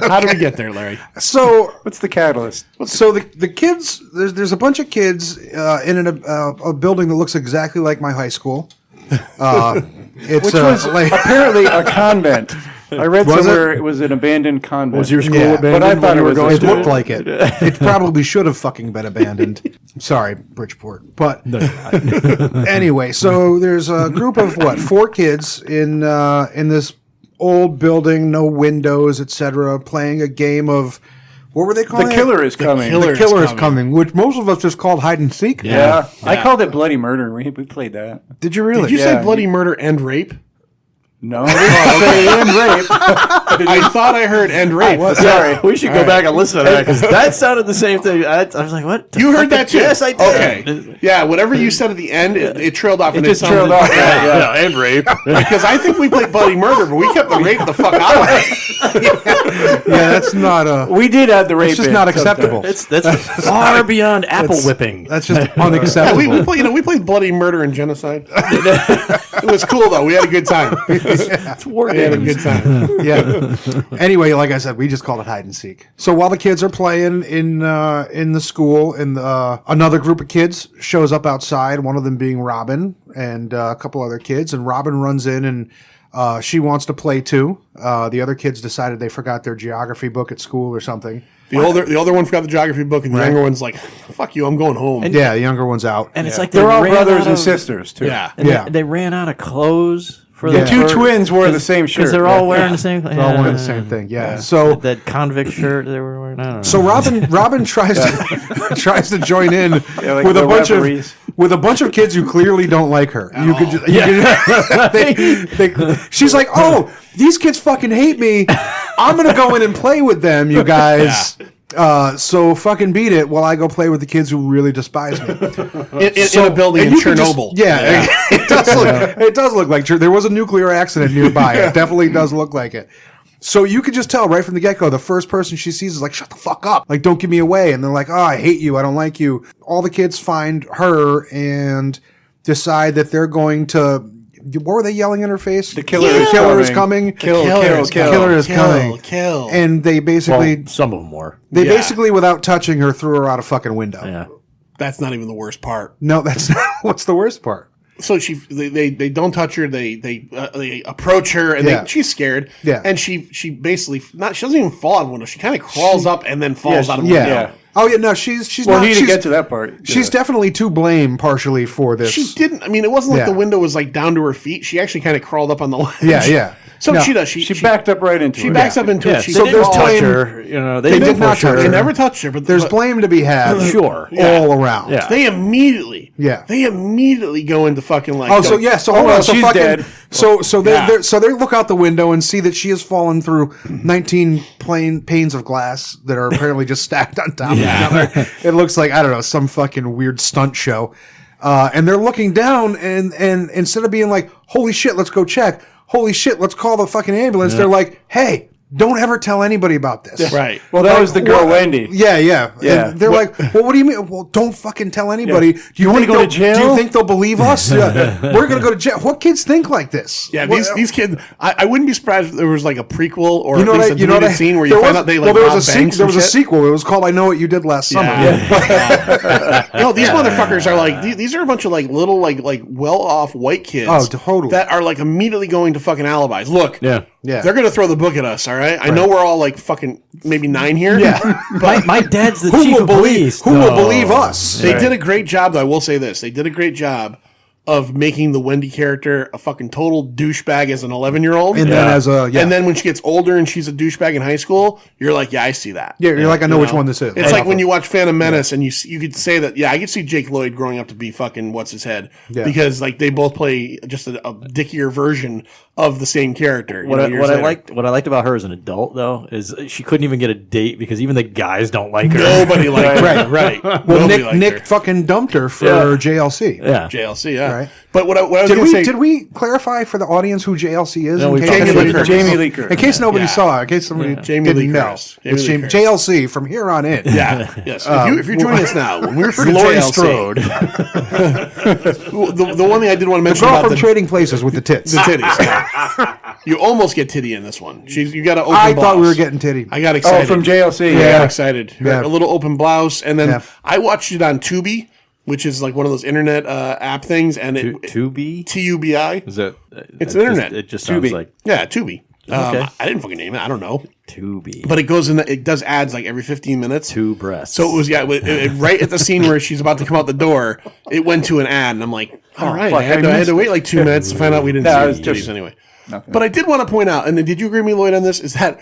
How did we get there, Larry? So What's the catalyst? So the kids, there's a bunch of kids in a building that looks exactly like my high school. It's Which was apparently a convent. I read Was somewhere it was an abandoned convent. Was your school Yeah, abandoned? but I thought when you it were was going It to looked like it. It probably should have fucking been abandoned. I'm sorry, Bridgeport. But anyway, so there's a group of 4 kids in this old building, no windows, etc., playing a game of What were they calling The it? killer is coming. The killer is coming, which most of us just called hide and seek. Yeah. I called it Bloody Murder. We played that. Did you really? Did you say bloody murder and rape? No, I didn't say end rape. I thought I heard end rape. Sorry, we should go back and listen to that because that sounded the same thing. I was like, "What?" You heard that too? Yes, I did. Okay. Yeah, whatever you said at the end, it trailed off. It just trailed off. Yeah. and rape. Because I think we played bloody murder, but we kept the rape the fuck out of it. Yeah, that's not We did add the rape. It's just in not sometimes. acceptable. That's far beyond apple whipping. That's just Yeah, unacceptable. we played bloody murder and genocide. It was cool though. We had a good time. It's war We had a games. good time. Yeah. Anyway, like I said, we just called it hide and seek. So while the kids are playing in the school, and another group of kids shows up outside. One of them being Robin and a couple other kids. And Robin runs in and she wants to play too. The other kids decided they forgot their geography book at school or something. The older one forgot the geography book, and the younger one's like, "Fuck you, I'm going home." Yeah, the younger one's out. And it's like They're all ran brothers out and of- sisters too. yeah. And Yeah. they ran out of clothes for Yeah. the Two twins wore the same shirt. because they're all wearing the same. They're all wearing the same thing. Yeah. So that convict shirt they were wearing. I don't know. So Robin tries to join in like with the a bunch referees. of bunch of kids who clearly don't like her. She's like, "Oh, these kids fucking hate me. I'm gonna go in and play with them, you guys." So fucking beat it while I go play with the kids who really despise me. In a building in and you can just- Chernobyl. it does look like there was a nuclear accident nearby. It definitely does look like it. So you could just tell right from the get-go, the first person she sees is like, "Shut the fuck up. Like, don't give me away." And they're like, "Oh, I hate you. I don't like you." All the kids find her and decide that they're going to... What were they yelling in her face? The killer is coming. Kill. Kill. Killer is coming. Kill. And they basically... Well, some of them were. They Yeah. basically, without touching her, threw her out a fucking window. Yeah. That's not even the worst part. No, that's not... What's the worst part? So they don't touch her. They approach her, and Yeah. she's scared. Yeah. And she basically she doesn't even fall out of the window. She kind of crawls up and then falls out of the Yeah. window. Oh, yeah, no, she's Well, not... he she's, didn't get to that part. She's definitely to blame partially for this. She didn't. I mean, it wasn't like Yeah. the window was like down to her feet. She actually kind of crawled up on the ledge. Yeah, yeah. So No, she does. She backed up right into She it. backs up into Yeah, it. She so there's there's touch blame- her. You know, They they did not push her. touch They her. never touched her, but There's blame to be had Sure. all around. Yeah. They immediately, Yeah. they immediately go into fucking like. Oh, so yeah, so hold well, on. So she's fucking, dead. So they Yeah. so they look out the window and see that she has fallen through 19 panes of glass that are apparently just stacked on top of each other. It looks like, I don't know, some fucking weird stunt show. And they're looking down, and instead of being like, "Holy shit, let's go check," "Holy shit, let's call the fucking ambulance," they're like, "Hey, don't ever tell anybody about this." right. Well, that was the girl, Well, Wendy. Yeah, yeah. Yeah. And they're like, "Well, what do you mean?" "Well, don't fucking tell anybody." Yeah. Do you wanna think go to they'll- Do jail? you think they'll believe us? Yeah. We're gonna go to jail. What kids think like this? Yeah, What- these kids. I wouldn't be surprised if there was like a prequel or You know at what least I, a deleted scene where you there find was- out they well, like there was rob a sequel. banks There and was a shit. sequel. It was called "I Know What You Did Last Summer." No, these motherfuckers are like these are a bunch of like little like well off white kids. Oh, totally. That are like immediately going to fucking alibis. Look, Yeah. Yeah. they're gonna throw the book at us. All right, I know we're all like fucking maybe 9 here. Yeah. My dad's the Who chief will of believe? police. Who will believe us? They did a great job, though. I will say this: they did a great job of making the Wendy character a fucking total douchebag as an 11-year-old, And then as a and then when she gets older and she's a douchebag in high school, you're like, yeah, I see that. yeah, you're like, I know which one this is. It's like when you watch Phantom Menace and you could say that, yeah, I could see Jake Lloyd growing up to be fucking what's his head, Yeah. because like they both play just a dickier version of the same character. you What know, I, years what I later. liked about her as an adult though is she couldn't even get a date because even the guys don't like her. Nobody liked her, right? well, Nobody liked Nick her. fucking dumped her for Yeah. JLC. Yeah. JLC, yeah. Right. But what I was Did going to say, did we clarify for the audience who JLC is? No, in we case talked somebody- about Jamie Lee Curtis. In case nobody Yeah. saw it, in case somebody Jamie Lee didn't know. Curtis. It's Jamie Lee JLC from here on in. Yeah, yes. If you're joining us now, when we're for Laurie JLC, Strode. the one thing I did want to mention Girl about from the Trading Places with the tits. titties. Yeah. You almost get titty in this one. You got to open I blouse. thought we were getting titty. I got Oh, excited. from JLC. I Yeah. got excited. Yeah. A little open blouse, and then Yeah. I watched it on Tubi, which is like one of those internet app things, and it Tubi? TUBI. Is that? It's internet. It just sounds Tubi. like Yeah, Tubi. Okay. I didn't fucking name it. I don't know, Tubi. but it goes in. It does ads like every 15 minutes. Two breasts. So it was right at the scene where she's about to come out the door. It went to an ad, and I'm like, all right. fuck, I had I to wait like 2 minutes to find out we didn't No, see it was the just titties anyway. But I did want to point out, and did you agree with me, Lloyd, on this? Is that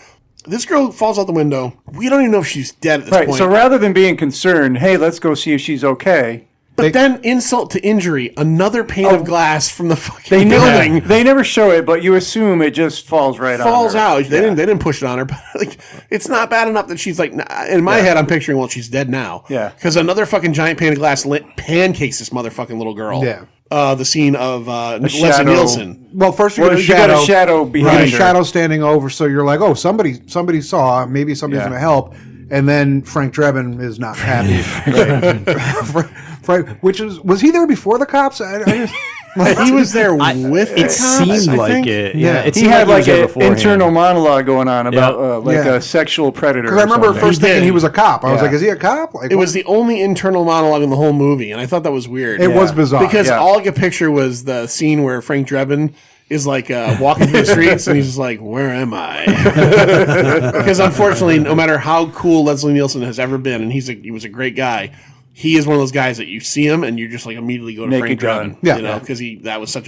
This girl falls out the window. We don't even know if she's dead at this Right. point. So rather than being concerned, hey, let's go see if she's okay. But then, insult to injury, another pane of glass from the fucking They building never, they never show it, but you assume it just falls right falls on her. out. They didn't push it on her, but like it's not bad enough that she's like. In my head, I'm picturing, well, she's dead now. Yeah. Because another fucking giant pane of glass pancakes this motherfucking little girl. Yeah. The scene of Leslie shadow. Nielsen. Well, first you Well, get a you shadow. got a shadow You behind get a her. shadow standing over, so you're like, oh, somebody saw. Maybe somebody's Yeah. going to help. And then Frank Drebin is not happy. Frank, was he there before the cops? He was there with the It cops, seemed I like think. it. Yeah. Yeah, it He seemed had like like he was there an beforehand. internal monologue going on about Yeah. a sexual predator. Because I remember at first He thinking did. he was a cop. I was Yeah. like, is he a cop? Like, It was the only internal monologue in the whole movie, and I thought that was weird. It was bizarre. Because Yeah. all I could picture was the scene where Frank Drebin is like walking through the streets, and he's just like, "Where am I?" Because unfortunately, no matter how cool Leslie Nielsen has ever been, and he was a great guy, he is one of those guys that you see him and you just like immediately go to Naked Frank gun. Drebin, Yeah. you know, because that was such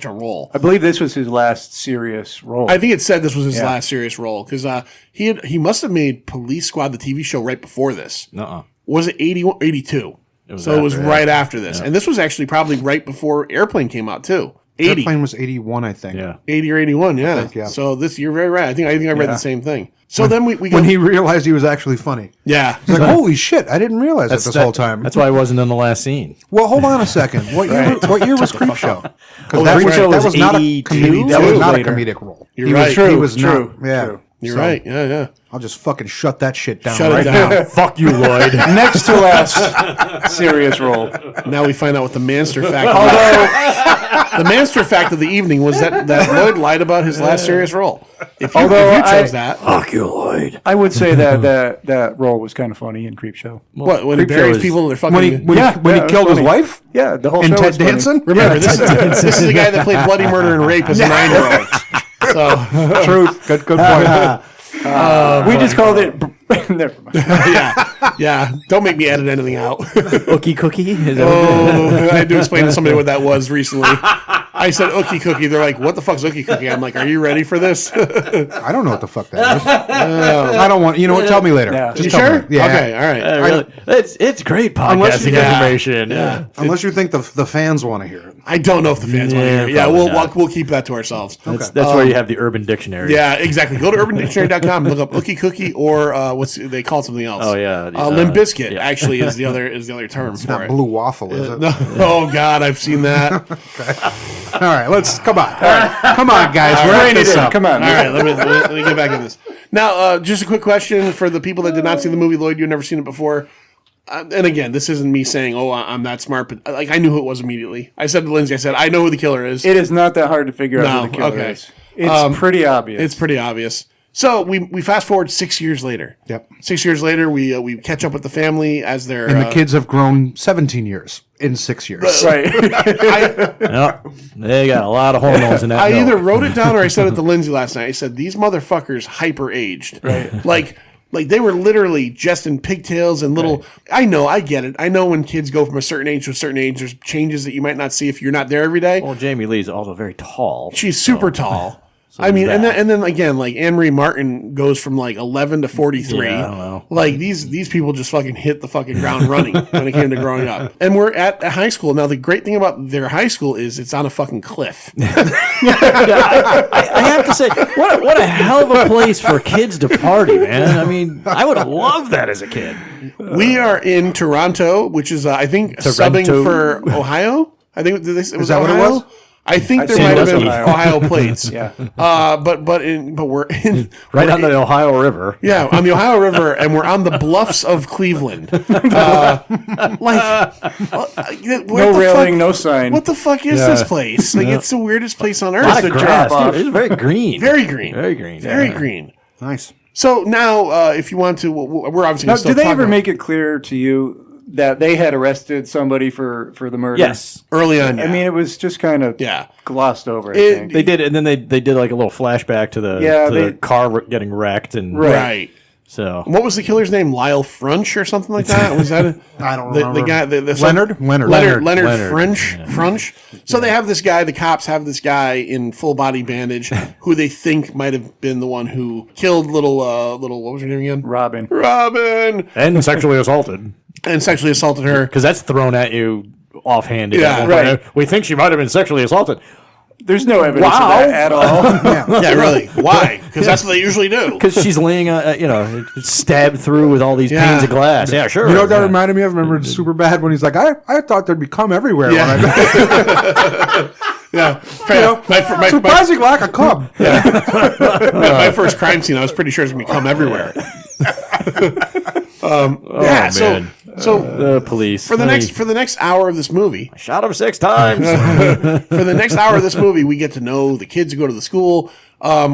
a role. I believe this was his last serious role. I think it said this was his Yeah. last serious role because he must have made Police Squad the TV show right before this. Nuh-uh. Was it 81, 82? So it was after, right after this. And this was actually probably right before Airplane came out, too. 80. Airplane was 81, I think. Yeah. 80 or 81, yeah. think, yeah. So you're very right. I think I read the same thing. So then we go. When he realized he was actually funny. Yeah. He's like, holy shit, I didn't realize that this whole time. That's why I wasn't in the last scene. Well, hold on a second. What year was Creepshow? Because Creepshow that was was not a 82? comedic. That That was was not a later. comedic role. You're he right. Was, True, he was true, not. Yeah. true. You're So, right. Yeah. I'll just fucking shut that shit down. Shut right it now. down. Fuck you, Lloyd. Next to last serious role. Now we find out what the Manster fact. The Manster fact of the evening was that Lloyd lied about his last serious role. If you chose that, Fuck you, Lloyd. I would say that role was kind of funny in Creepshow. what when he Creepshow buries is- people in their fucking. When he killed his funny. wife? Yeah, the whole And show Ted was funny. Danson? Remember, this is the guy that played Bloody Murder and Rape as a 9-year-old. So Truth. Good point. We just called it. Never mind. yeah. Don't make me edit anything out. Ookie cookie? Is that Oh, I had to explain to somebody what that was recently. I said ookie cookie. They're like, what the fuck's ookie cookie? I'm like, are you ready for this? I don't know what the fuck that is. I don't want. You know what? Tell me later. Yeah. Just You tell sure? me. Yeah. Okay, all right. really? It's great Unless podcasting you- information. Yeah. Unless you think the fans want to hear it. I don't know if the fans want to hear it. Yeah, probably we'll not. we'll keep that to ourselves. That's where you have the Urban Dictionary. Yeah, exactly. Go to urbandictionary.com and look up ookie cookie or they call it something else. Oh, yeah. Limp Bizkit yeah. actually is the other term for Not it. blue waffle, is it? No. Oh God, I've seen that. All right, let's come on. Come on, guys. We're Rein it in. Come on. All right, let me get back in this. Now, just a quick question for the people that did not see the movie. Lloyd, you've never seen it before. And again, this isn't me saying, "Oh, I'm that smart," but like I knew who it was immediately. I said to Lindsay, "I said I know who the killer is." It is not that hard to figure out who the killer okay. is. It's pretty obvious. It's pretty obvious. So we fast forward 6 years later. Yep. 6 years later, we catch up with the family as they're And the kids have grown 17 years in 6 years. right. Yep. They got a lot of hormones in that. I milk. either wrote it down or I said it to Lindsay last night. I said these motherfuckers hyper aged. Right. Like they were literally just in pigtails and little. I know, I get it. I know when kids go from a certain age to a certain age, there's changes that you might not see if you're not there every day. Well, Jamie Lee's also very tall. She's super tall. I mean, there's and then again, like Anne-Marie Martin goes from like 11 to 43. Yeah, I don't know. Like these people just fucking hit the fucking ground running when it came to growing up. And we're at a high school now. The great thing about their high school is it's on a fucking cliff. I have to say, what a hell of a place for kids to party, man. I mean, I would have loved that as a kid. We are in Toronto, which is I think subbing for Ohio. I think was that what it Ohio? was? I think there think might it have was been Ohio. Ohio plates. Yeah. But we're in Right on the Ohio River. Yeah, on the Ohio River, and we're on the bluffs of Cleveland. No railing, no sign. What the fuck is this place? Like, it's the weirdest place on A lot earth. of the grass. drop-off. Dude, it's very green. Very green. Very green. Very green. Nice. So now, if you want to, we're obviously Now, going to still did they talk ever about make it clear to you that they had arrested somebody for the murder? Yes. early on. Yeah. I mean, it was just kind of Yeah. glossed over, I It- think. They did, and then they did like a little flashback to the Yeah, the car getting wrecked and right. So What was the killer's name? Lyle Frunch or something like that? Was that I don't the remember. guy? Leonard Frunch. Frunch. So they have this guy. The cops have this guy in full body bandage, who they think might have been the one who killed little. What was her name again? Robin. and sexually assaulted And sexually assaulted her. because that's thrown at you offhanded. Yeah, at one right. point. We think she might have been sexually assaulted. There's no evidence of Wow. that at all. Yeah, really. Why? Because that's what they usually do. Because she's laying, stabbed through with all these panes of glass. Yeah, sure. You know what that reminded me of? Remember Super Bad when he's like, I thought there'd be cum everywhere. Yeah. When I Yeah. surprising lack of cum. My first crime scene, I was pretty sure it's going to come everywhere. Yeah. man. So The police. for the next hour of this movie, Shot him 6 times. for the next hour of this movie, we get to know the kids who go to the school.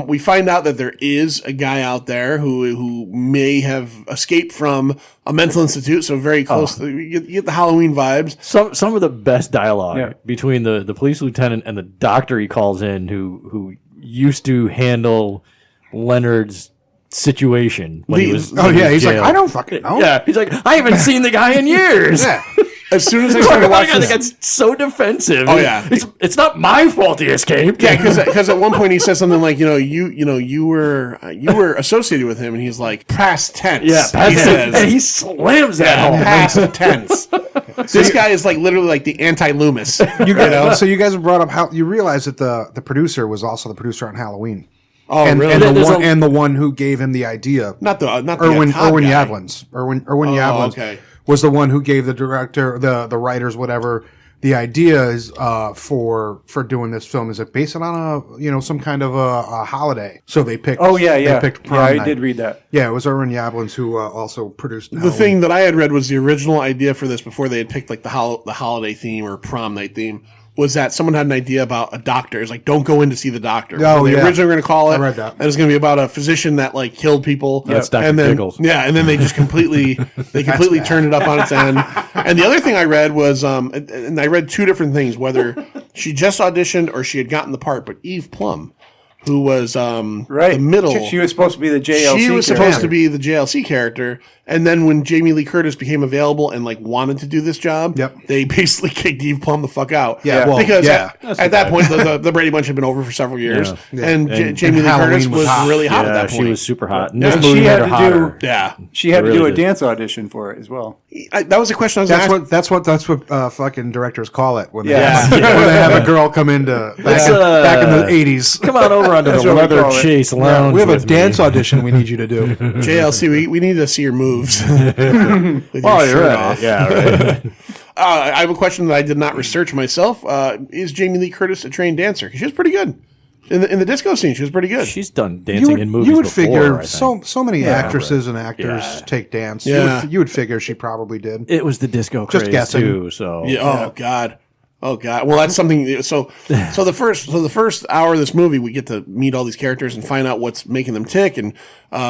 We find out that there is a guy out there who may have escaped from a mental institute. So very close. You get the Halloween vibes. Some of the best dialogue Yeah. between the police lieutenant and the doctor he calls in who used to handle Leonard's situation when he was Oh in yeah, his he's like, jail. I don't fucking know. Yeah, he's like, I haven't seen the guy in years. Yeah. As soon as I started I watching think this, that's so defensive. Oh, yeah. it's not my fault he escaped. yeah, because at one point he says something like, you were associated with him, and he's like, past tense. Yeah, he says. and he slams that home. Past tense. This guy is like literally like the anti-Loomis. So you guys have brought up how you realize that the producer was also the producer on Halloween. Oh, and, really? and the one who gave him the idea. Not the Erwin top guy. Yavlins. Erwin Yavlins okay. was the one who gave the director, the writers, whatever, the idea is for doing this film. Is it based on some kind of a holiday? So they picked. Oh yeah, yeah. They picked Yeah, prom I night. did read that. Yeah, it was Erwin Yavlins who also produced The thing that I had read was the original idea for this before they had picked like the holiday theme or prom night theme. Was that someone had an idea about a doctor? It's like, don't go in to see the doctor. Oh, They yeah. originally were going to call it. I read that. And it's going to be about a physician that like killed people. That's Dr. And then, Pickles. yeah, and then they just completely turned it up on its end. And the other thing I read was, and I read two different things, whether she just auditioned or she had gotten the part, but Eve Plum, who was Right. the middle. She was supposed to be the JLC. She was supposed character. to be the JLC character, and then when Jamie Lee Curtis became available and like wanted to do this job, Yep. they basically kicked Eve Plum the fuck out. Yeah, well, because yeah. at that point the Brady Bunch had been over for several years, Yeah. and Jamie Lee Halloween Curtis was was hot. really hot at Yeah, that she point. was super hot. And Yeah, this she movie made had her to hotter. yeah, She had to Really do a did. dance audition for it as well. that was a question I was asking. That's what fucking directors call it when they, Yeah. when they have a girl come into back in the 80s. Come on over onto That's the what we leather call it. chase lounge. We have a with dance me. audition we need you to do. JLC, we need to see your moves. With your Oh, you're shirt right. off. Yeah, right. I have a question that I did not research myself. Is Jamie Lee Curtis a trained dancer? 'Cause she was pretty good in the disco scene. She was pretty good. She's done dancing in movies you would before. figure I think. so many actresses and actors Yeah. take dance. Yeah. You would figure she probably did. It was the disco Just craze guessing. too. So Yeah. Oh God. Oh God. Well, that's something. So the first hour of this movie, we get to meet all these characters and find out what's making them tick, and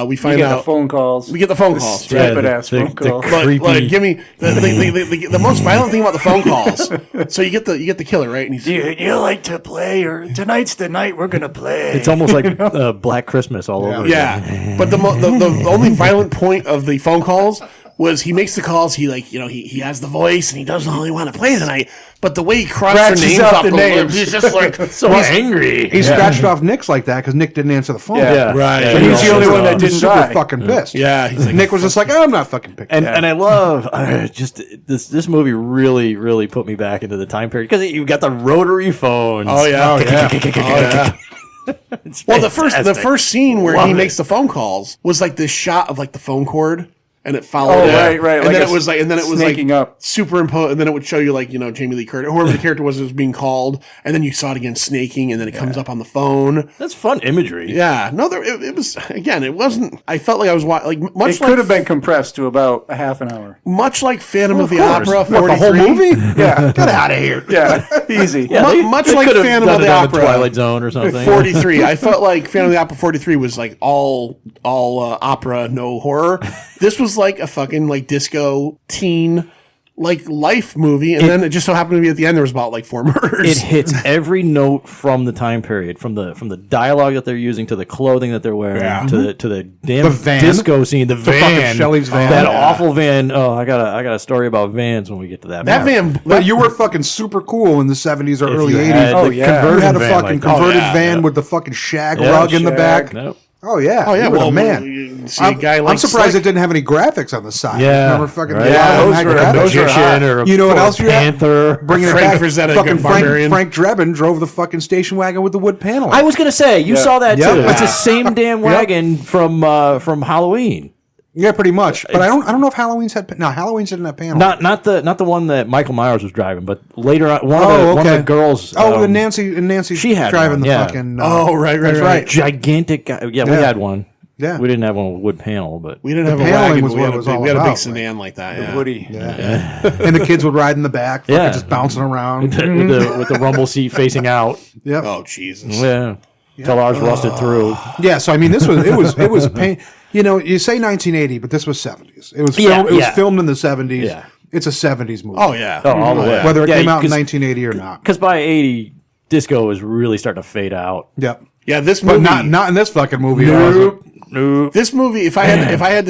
we You find get the out phone calls. we get the phone calls. Yeah, Stupid ass phone calls. Like, give me the most violent thing about the phone calls. So you get the killer, right? And he's You like to play, or tonight's the night we're gonna play. it's almost like Black Christmas all over. Again. yeah. But the only violent point of the phone calls was he makes the calls. He he has the voice and he doesn't really want to play tonight. But the way he crossed their Scratches names out off the the names. lips, he's just like So angry. He scratched off Nick's like that because Nick didn't answer the phone. Yeah. right. Yeah, But he's the only one that He was didn't super die. fucking pissed. Yeah, he's like, Nick was just like, I'm not fucking picking. And I love just this movie really put me back into the time period because you got the rotary phones. oh yeah, oh yeah, oh yeah. It's Well, the fantastic. first scene where Love he it. makes the phone calls was like this shot of like the phone cord, and it followed. Oh, it. right. And Like then a it was like, snaking up. superimposed, and then it would show you like Jamie Lee Curtis, whoever the character was being called, and then you saw it again snaking, and then it comes up on the phone. That's fun imagery. Yeah, no, it was again. It wasn't. I felt like I was like much It like could have been compressed to about a half an hour. much like Phantom of the course. Opera. What, 43. the whole movie? Yeah, Get out of here. yeah, easy. Yeah, Much they like could have Phantom done of it the on Opera. Twilight Zone or something. 43. I felt like Phantom of the Opera 43 was like all opera, no horror. This was like a fucking like disco teen life movie, and then it just so happened to be at the end there was about like 4 murders. It hits every note from the time period, from the dialogue that they're using to the clothing that they're wearing to the damn van. disco scene, the fucking van, Shelley's van. that awful van. Oh, I got a story about vans when we get to that. that van. But you were fucking super cool in the 70s or early you 80s. had the You conversion had a van fucking like that. converted Oh, yeah, van yeah. with the fucking shag Yeah, rug in the shag. back. Nope. Oh yeah. Oh yeah, You were the well, man. you see a guy like I'm surprised Slick. it didn't have any graphics on the side. Yeah, Remember fucking right. yeah, those were graphics. those were hot. Or You know what or else you had? Panther. Bringing Frank it back. Frazetta, Fucking Barbarian. Frank Drebin drove the fucking station wagon with the wood paneling. I was gonna say you saw that Yep. too. Yeah. It's the same damn wagon from Halloween. Yeah, pretty much. But I don't know if Halloween's had Halloween's didn't have paneling. Not the one that Michael Myers was driving, but later on one Oh, of the okay. girls. Oh, and Nancy she had driving one, the yeah. fucking. Oh, right. gigantic guy. Yeah, we Yeah. had one. Yeah. We didn't have one with wood panel, but We didn't have a paneling wagon. was But we what had it a was big, all we had a big about, sedan like that. Yeah. Woody. And the kids would ride in the back, fucking Yeah. just bouncing around. with the rumble seat facing out. Yep. Oh Jesus. Yeah. Till ours rusted through. Yeah, so I mean, this was it was pain. You know, you say 1980, but this was 70s. It was filmed in the 70s. Yeah. It's a 70s movie. Oh yeah. Oh, all the way. Whether it Yeah, came out in 'cause- 1980 or not. Because by 80, disco was really starting to fade out. Yep. Yeah. This But movie. not in this fucking movie. Nope. This movie. If I had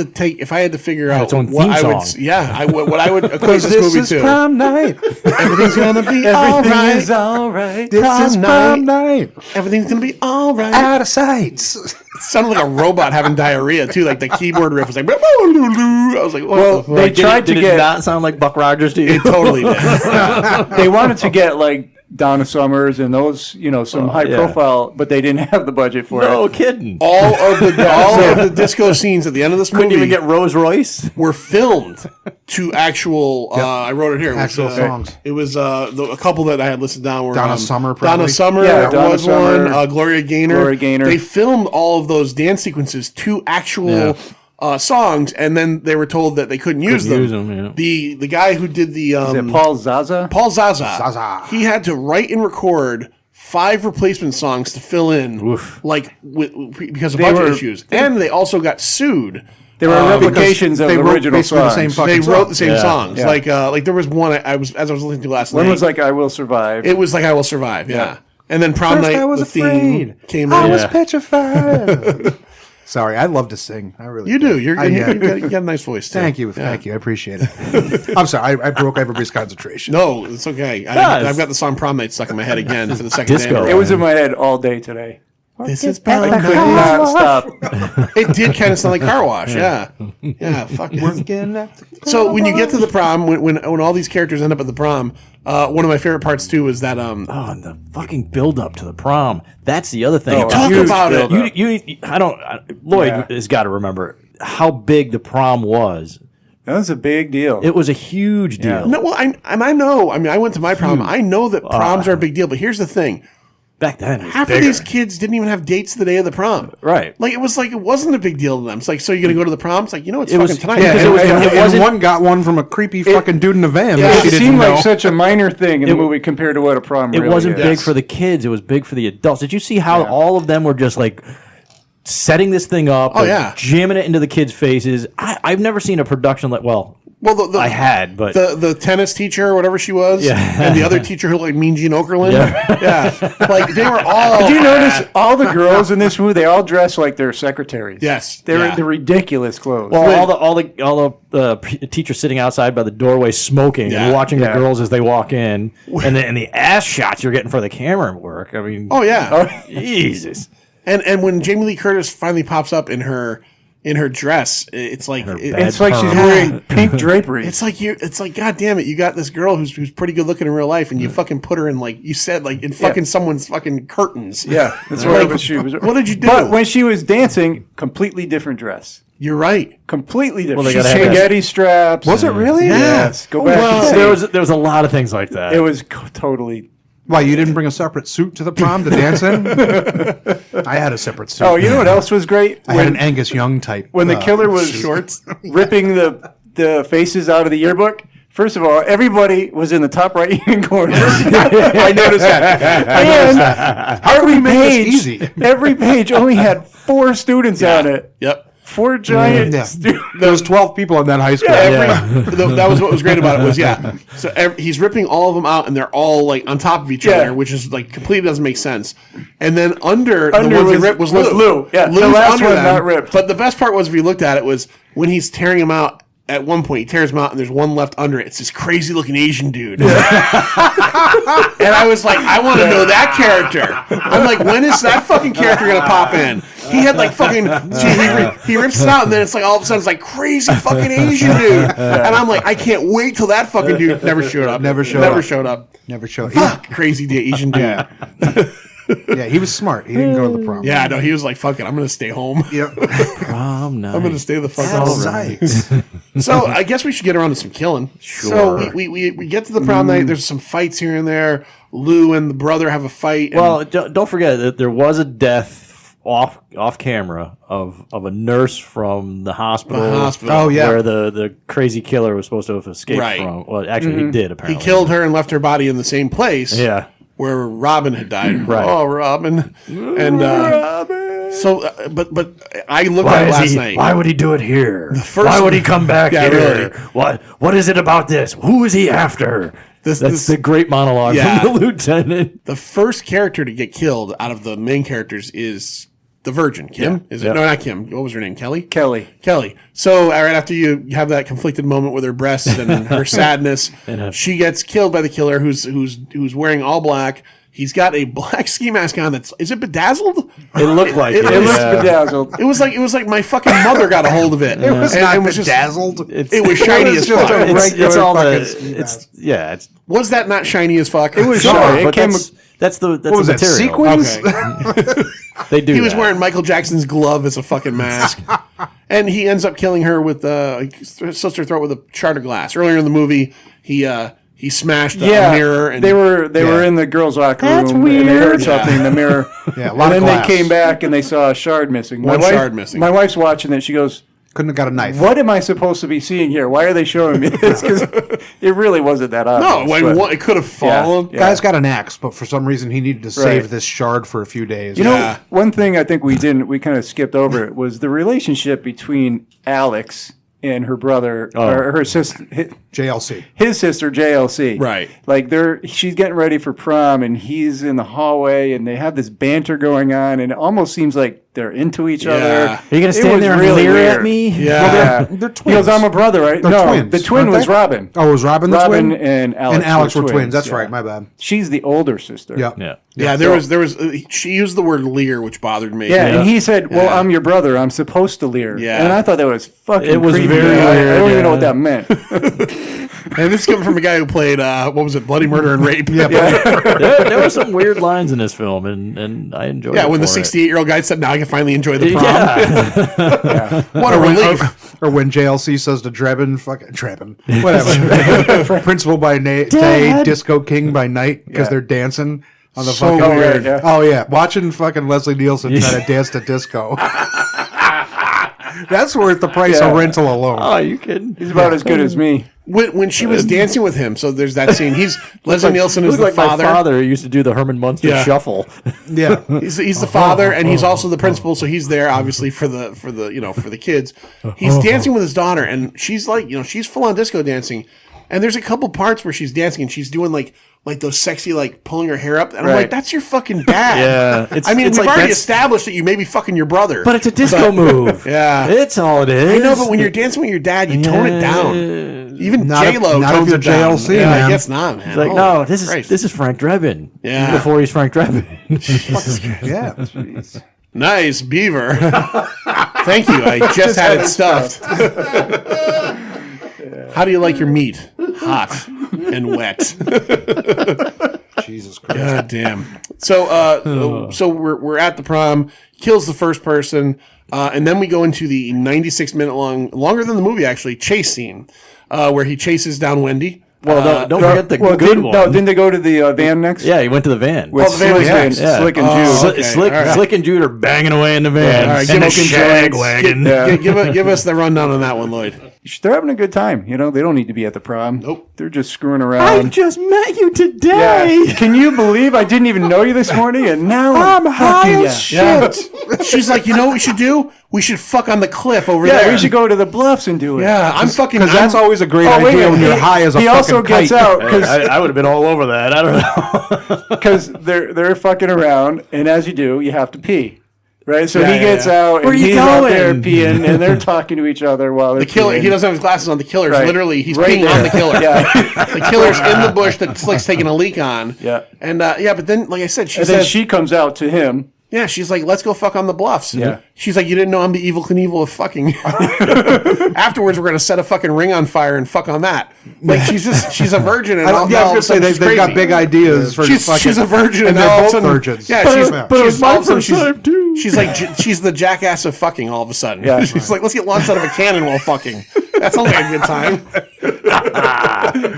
to figure out its own what theme I would. song. Yeah. What I would equate Because this this movie is to. prom night. Everything's gonna be all right. all right. This is prom night. Everything's gonna be all right. Out of sights. It sounded like a robot having diarrhea too. Like the keyboard riff was like. I was like, what the They fuck? tried to Did it get. not sound like Buck Rogers to you? It totally did. They wanted to get like Donna Summers and those, some high yeah. profile, but they didn't have the budget for No it. kidding. All of the disco scenes at the end of this Couldn't movie even get Rolls Royce. were filmed to actual. I wrote it here. It was, Actual songs. It was a couple that I had listed down were Donna Summer, Donna probably. Summer Yeah, Donna was Summer, one. Gloria Gaynor. Gloria Gaynor. They filmed all of those dance sequences to actual. Songs, and then they were told that they couldn't use them. use them, yeah. The guy who did the Is it Paul Zaza? Paul Zaza, Zaza. he had to write and record 5 replacement songs to fill in, like because of They budget were- issues, and they also got sued. There were replications of they the wrote original basically the songs. same fucking They wrote the same Yeah. songs. Yeah. Like there was one I was listening to last One night. was like "I Will Survive." it was like I Will Survive. Yeah. And then prom First night. I was the afraid. theme came I in. was petrified. Sorry, I love to sing. I really You do. You're I- yeah. you got a nice voice too. Thank you. Thank you. I appreciate it. I'm sorry. I broke everybody's concentration. No, it's okay. I've got the song "Prom Night" stuck in my head again for the second Disco. day. in a It row. was in my head all day today. This is I prom could night. not stop. It did kind of sound like Car Wash. Yeah. Fuck it. So when you get to the prom, when all these characters end up at the prom, one of my favorite parts too is that Oh, and the fucking build up to the prom. That's the other thing. talk huge about it. build-up. Lloyd Yeah. has got to remember how big the prom was. That was a big deal. It was a huge deal. no. Well, I know. I mean, I went to my prom. I know that proms are a big deal. But here's the thing: Back then, it was half bigger. of these kids didn't even have dates the day of the prom. Right. Like it wasn't a big deal to them. It's like, so you're gonna go to the prom? It's like, it's It was- fucking tonight. Yeah, Because and, it was- and- it and wasn't- one got one from a creepy fucking dude in a van. Yeah. that It she didn't seemed know. like such a minor thing in the movie compared to what a prom It really wasn't is. big for the kids. It was big for the adults. Did you see how all of them were just like setting this thing up? Oh, like, yeah. jamming it into the kids' faces. I've never seen a production like. Well, I had, but the tennis teacher or whatever she was, Yeah. and the other teacher who looked like Mean Gene Okerlund, yeah, like they were all. Did you notice all the girls in this movie? They all dress like they're secretaries. Yes, they're yeah. the ridiculous clothes. well, all the teachers sitting outside by the doorway smoking Yeah. and watching Yeah. the girls as they walk in, and the ass shots you're getting for the camera work. I mean, Oh yeah, Jesus. and when Jamie Lee Curtis finally pops up in her dress, it's like bad it's like she's perm. wearing pink drapery. It's like, God damn it, you got this girl who's pretty good looking in real life, and you fucking put her in, like you said, like in fucking someone's fucking curtains. yeah, that's Like, what she was. what did you do? But when she was dancing, completely different dress. You're right. Completely different. they She gotta have spaghetti straps. Was it really? Yes. Go back Well, and see. there was a lot of things like that. It was totally. Why, you didn't bring a separate suit to the prom to dance in? I had a separate suit. Oh, you know what else was great? I had an Angus Young type. When the killer was Shorts. ripping the faces out of the yearbook. First of all, everybody was in the top right hand corner. I noticed that. And every make this page, easy? every page only had 4 students on it. Yep. 4 giant. Yeah. There was 12 people in that high school. That was what was great about it was So he's ripping all of them out, and they're all like on top of each other, which is like completely doesn't make sense. And then under the ones he ripped was Lou. Yeah, Lou's the last under one them. not ripped. But the best part was, if you looked at it, was when he's tearing them out. At one point, he tears them out, and there's one left under it. It's this crazy-looking Asian dude. And I was like, I want to know that character. I'm like, when is that fucking character going to pop in? He had like fucking... He rips it out, and then it's like all of a sudden, it's like crazy fucking Asian dude. And I'm like, I can't wait till that fucking dude never showed up. Never showed up. Fuck, crazy Asian dude. Yeah, he was smart. He didn't go to the prom. Yeah, no, he was like, fuck it, I'm going to stay home. Yep. Prom night. I'm going to stay the fuck home. Right. So I guess we should get around to some killing. Sure. So we get to the prom night. There's some fights here and there. Lou and the brother have a fight. And Well, don't forget that there was a death off camera of a nurse from the hospital. Oh, yeah. Where the crazy killer was supposed to have escaped Right. from. Well, actually, he did he apparently. killed her and left her body in the same place. Yeah. Where Robin had died. Right. Oh, Robin. And but I looked at it last night. Why would he do it here? first- Why would he come back Yeah, here? really. What is it about this? Who is he after? That's the great monologue from the lieutenant. The first character to get killed out of the main characters is the Virgin, Kim. Is it? Yeah. No, not Kim. What was her name? Kelly. Kelly. So right after you have that conflicted moment with her breasts and her sadness, she gets killed by the killer, who's wearing all black. He's got a black ski mask on. Is it bedazzled? It looked like it. It looks bedazzled. It was like my fucking mother got a hold of it. It was And not it was just- bedazzled. It was shiny as fuck. It's all fucking the. ski mask. It's Was that not shiny as fuck? It was sure, shiny. but It came. that's the What was that, material. sequins? Okay. They do. He was that. wearing Michael Jackson's glove as a fucking mask. And he ends up killing her with slits her throat with a shard of glass. Earlier in the movie, he smashed a mirror. And they were in the girls' locker room. That's And they heard weird. something in the mirror. Yeah, a lot and of then glass. they came back and they saw a shard missing. One shard missing. My wife's watching it. She goes, Couldn't have got a knife. "What am I supposed to be seeing here? Why are they showing me this?" Because it really wasn't that obvious. No, it could have fallen. Yeah. Guy's got an axe, but for some reason he needed to save this shard for a few days. You know, one thing I think we kind of skipped over it was the relationship between Alex and her brother, or her sister, JLC. his sister JLC. Right. Like she's getting ready for prom, and he's in the hallway, and they have this banter going on, and it almost seems like they're into each other. Are you gonna It stand was there and really leer weird. at me? Yeah. They're twins. He goes, "I'm a brother, right?" They're no, twins, the twin aren't was they? Robin. Oh, was Robin the Robin twin? and Alex were twins. twins. That's Yeah. right. My bad. She's the older sister. Yeah. Yeah. Yeah, there was. She used the word leer, which bothered me. Yeah, and he said, "Well, I'm your brother. I'm supposed to leer." Yeah. And I thought that was fucking. It was creepy. very I weird, don't even know yeah. what that meant. And this is coming from a guy who played what was it, Bloody Murder and Rape? Yeah, there were some weird lines in this film, and I enjoyed it. when the for it. 68-year-old guy said, "Now I can finally enjoy the prom." Yeah. What a relief! Or when JLC says to Drebin, whatever. Principal by day, Disco King by night, because they're dancing on the So fucking. weird. Yeah. Oh yeah, watching fucking Leslie Nielsen try to dance to disco. That's worth the price of rental alone. Oh, you kidding? He's about as good as me. When she was dancing with him, so there's that scene. Leslie Nielsen is Looked the like father. my father who used to do the Herman Munster Yeah. shuffle. Yeah, He's the father, and he's also the principal, so he's there obviously for the kids. He's dancing with his daughter, and she's like, she's full on disco dancing. And there's a couple parts where she's dancing and she's doing like those sexy, like pulling her hair up, and I'm Right. like, that's your fucking dad. Yeah, I mean, it's we've like already that's- established that you may be fucking your brother, But it's a disco move. Yeah. It's all it is. I know, but when you're dancing with your dad, you tone it down. Even Not if- J-Lo not if tones you're it down. JLC, yeah, man. I guess not, man. It's like, Holy no, Christ. this is Frank Drebin. Yeah. Before he's Frank Drebin. yeah. Nice beaver. Thank you. I just had it stuffed. How do you like your meat? Hot and wet. Jesus Christ. God damn. So we're at the prom. Kills the first person, and then we go into the 96-minute longer than the movie actually, chase scene, where he chases down Wendy. Well, don't forget the good one. No, didn't they go to the van next? Yeah, he went to the van. With the van was Slick, next. and, Slick and Oh, Jude. okay. Slick, all right. Slick and Jude are banging away in the van. All right, and give the us- shag wagon. Yeah. Give us the rundown on that one, Lloyd. they're having a good time. You know, they don't need to be at the prom. Nope. They're just screwing around. just met you today. Yeah. Can you believe I didn't even know you this morning, and now I'm high fucking as you? shit. She's like, you know what we should do? We should fuck on the cliff over Yeah, there. we should go to the bluffs and do it. Yeah, I'm fucking. Because that's always a great Oh, wait a idea when minute. you're high as a He fucking also gets kite. out because I would have been all over that. I don't know. because they're fucking around, and as you do, you have to pee, right? So he yeah, gets out, Where and you he's out going? there peeing, and they're talking to each other while they're The killer. peeing. He doesn't have his glasses on. The killer's Right. literally he's Right peeing there. on the killer. Yeah. The killer's in the bush that Slick's taking a leak on. Yeah. And but then, like I said, she And then says, she comes out to him. yeah, she's like, let's go fuck on the bluffs. Yeah. She's like, you didn't know I'm the evil Knievel of fucking. Afterwards, we're gonna set a fucking ring on fire and fuck on that. Like she's a virgin. And I all, don't, yeah, I all of a was sudden going to say she's they've got crazy. big ideas for She's fucking, a virgin, and now all they're of a both sudden- virgins. Yeah, But she's, it was my all of a sudden first time, too. She's like she's the jackass of fucking. All of a sudden, Yeah. she's like, let's get launched out of a cannon while fucking. That sounds like a good time.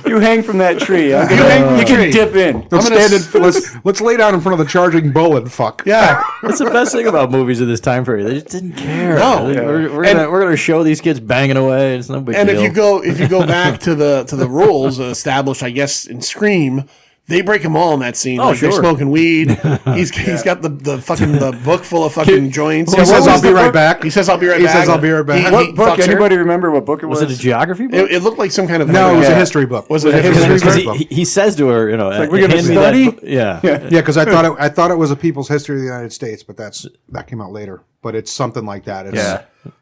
You hang from that tree. You hang from the You can tree. dip in. Let's, I'm gonna stand in, let's lay down in front of the charging bull and fuck. Yeah. That's the best thing about movies of this time period. They just didn't care. No. We're gonna show these kids banging away. It's no big And deal. if you go back to the rules established, I guess in Scream, they break them all in that scene. Oh, Like, they're sure. smoking weed. He's got the fucking the book full of fucking joints. He says, "I'll be right back." He says, "I'll be right He back." says, "I'll be right back." He What book? fucks her. Anybody remember what book it was? was it a geography book? It looked like some kind of No, it was a Yeah. history book. Was it a It was history history book? book. he says to her, like, we're gonna hand me that study? book. Yeah. Yeah, because I thought it was a people's history of the United States, but that came out later. But it's something like that.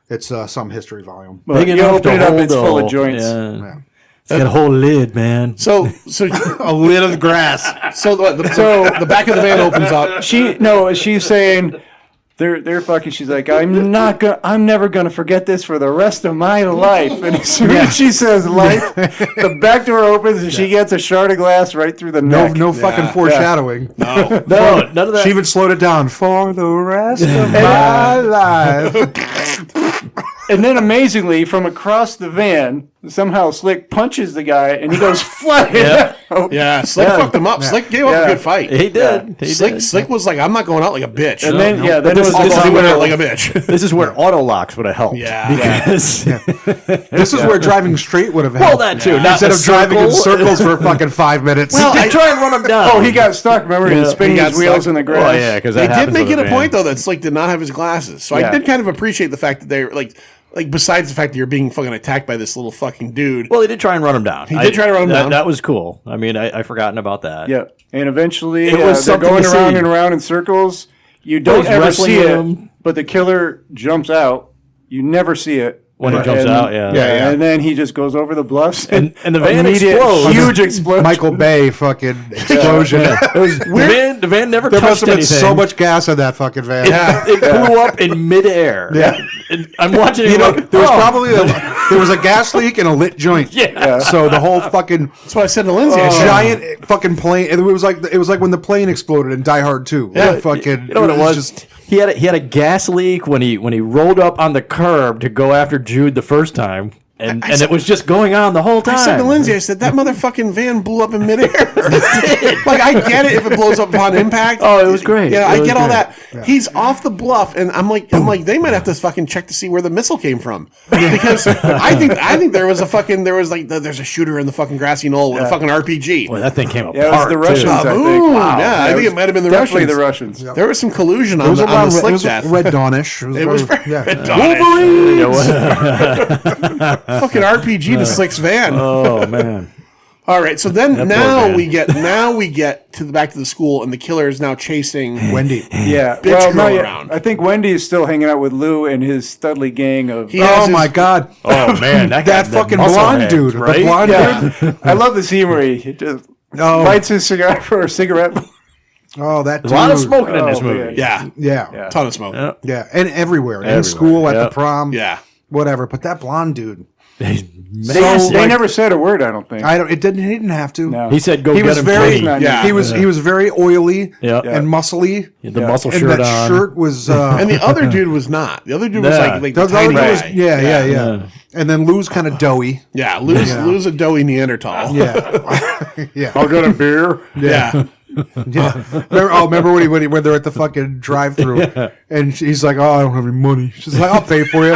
It's some history volume. Well, Big you enough open to it up, hold it's full the- of joints. Yeah. Yeah. It's got a whole lid, man. So A lid of grass. so the back of the van opens up. She's saying they're fucking. She's like, I'm never gonna forget this for the rest of my life. And as soon as she says life, the back door opens and she gets a shard of glass right through the neck. No fucking foreshadowing. No. No, none of that. She even slowed it down for the rest of my life. And then amazingly, from across the van, somehow Slick punches the guy and he goes flying. Yeah. out. Yeah, Slick fucked him up. Slick gave up Yeah. a good fight. He did. He did. Slick was like, I'm not going out like a bitch. And then then But it was this Although is he went where- out like a bitch. This is where auto locks would have helped. Yeah. Because This is where driving straight would have helped. well, that too. Not Instead the of driving in circle. circles for fucking 5 minutes. Well, I try and run him down. Oh, he got stuck. Remember, he was spinning he got his wheels stuck. in the grass. Oh yeah, because They did make it a point though that Slick did not have his glasses, so I Yeah. did kind of appreciate the fact that they were like besides the fact that you're being fucking attacked by this little fucking dude. Well, he did try and run him down. He did try to run him down. That was cool. I mean, I forgotten about that. Yeah, and eventually It was they're something going to around see. and around in circles. You don't he's ever wrestling see with it, him. but the killer jumps out. You never see it When he jumps out, yeah. Yeah. And then he just goes over the bluffs, And the van immediate explodes. huge explosion. Michael Bay fucking explosion. It was the van never There must touched have been anything. so much gas in that fucking van. It blew up in midair. Yeah. And I'm watching it. You know, like, there was oh. probably there was a gas leak and a lit joint. Yeah. So the whole fucking That's what I said to Lindsay. I said, giant fucking plane. It was like when the plane exploded in Die Hard 2. Yeah. Fucking. You know what it was? Just, He had a gas leak when he rolled up on the curb to go after Jude the first time, and it was just going on the whole time. I said to Lindsay, I said, that motherfucking van blew up in midair. Like, I get it if it blows up upon impact. Oh, it was great. Yeah, It I was get all great. that. He's off the bluff, and I'm like, they might have to fucking check to see where the missile came from. Because I think there's a shooter in the fucking grassy knoll with a fucking RPG. Boy, that thing came apart. Yeah, it was the Russians, too. I think. Ooh, Wow. yeah, I think it might have been the Definitely Russians. the Russians. There was some collusion it on was the, a on lot the of Slick it was death. Red Dawnish. It was very- very yeah. fucking RPG to Slick's van. Oh man. All right, so then poor now man. we get to the back to the school, and the killer is now chasing Wendy. Yeah. Bitch Well, girl not yet. around. I think Wendy is still hanging out with Lou and his studly gang of. He has Oh his- my god. Oh man, that That fucking muscle blonde head, dude. right? The blonde Yeah. dude. I love the scene where he just Oh. lights his cigar for a cigarette. Oh, that dude. A lot of smoking in this Oh, movie. man. Yeah, Yeah. ton of smoke. Yeah. Yeah. And everywhere. In school, at yeah. the prom. Yeah. Whatever. But that blonde dude. They never said a word. I don't think. He didn't have to. No. He said, "Go He get was him very clean." Yeah. he was very oily Yeah. and muscly. The muscle And shirt that on. shirt was And the other dude was not. The other dude was Yeah. like the other tiny guy was, guy. yeah. And then Lou's kind of doughy. Yeah, Lou's a doughy Neanderthal. Yeah. Yeah. I'll get a beer. Yeah. Yeah. Remember when they're at the fucking drive-through and he's like, "Oh, I don't have any money." She's like, "I'll pay for you.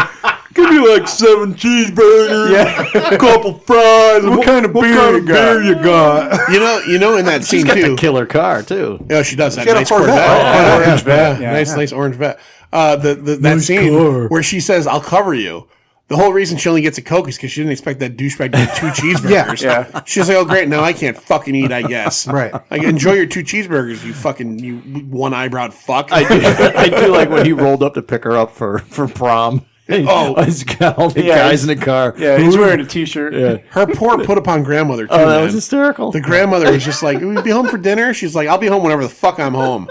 Give me be like 7 cheeseburgers, a couple fries. What kind of beer you got? You know, in that She's scene got too. the killer car too. Oh, she does. That She had a nice Corvette. Corvette. Orange vet. Yeah. Nice orange vet. That scene where she says, "I'll cover you." The whole reason she only gets a Coke is because she didn't expect that douchebag to get 2 cheeseburgers. Yeah. She's like, "Oh, great! Now I can't fucking eat. I guess." Right. Like, enjoy your 2 cheeseburgers, you one-eyebrowed fuck. I do like when he rolled up to pick her up for prom. Oh. He's got all the Yeah, guys in the car. Yeah, he's wearing a T-shirt. Yeah. Her poor put-upon grandmother too. Oh, that man. was hysterical. The grandmother was just like, "We'll be home for dinner." She's like, "I'll be home whenever the fuck I'm home."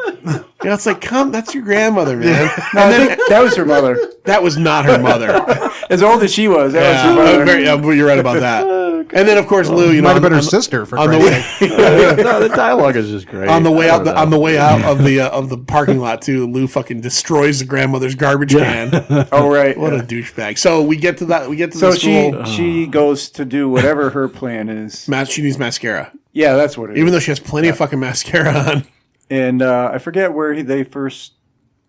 You know, it's like, come, that's your grandmother, man. No, I think that was her mother. That was not her mother. As old as she was, that was her mother. You're right about that. And then, of course, Lou, you know, Might have been her sister for on the Christ's way, sake. No, the dialogue is just great. on the way I out, don't on know. the way out of the parking lot too. Lou fucking destroys the grandmother's garbage can. Oh, right. What a douchebag! So we get to that. We get to So the school. she goes to do whatever her plan is. She needs mascara, Yeah, that's what it is. even though she has plenty of fucking mascara on. And I forget where they first.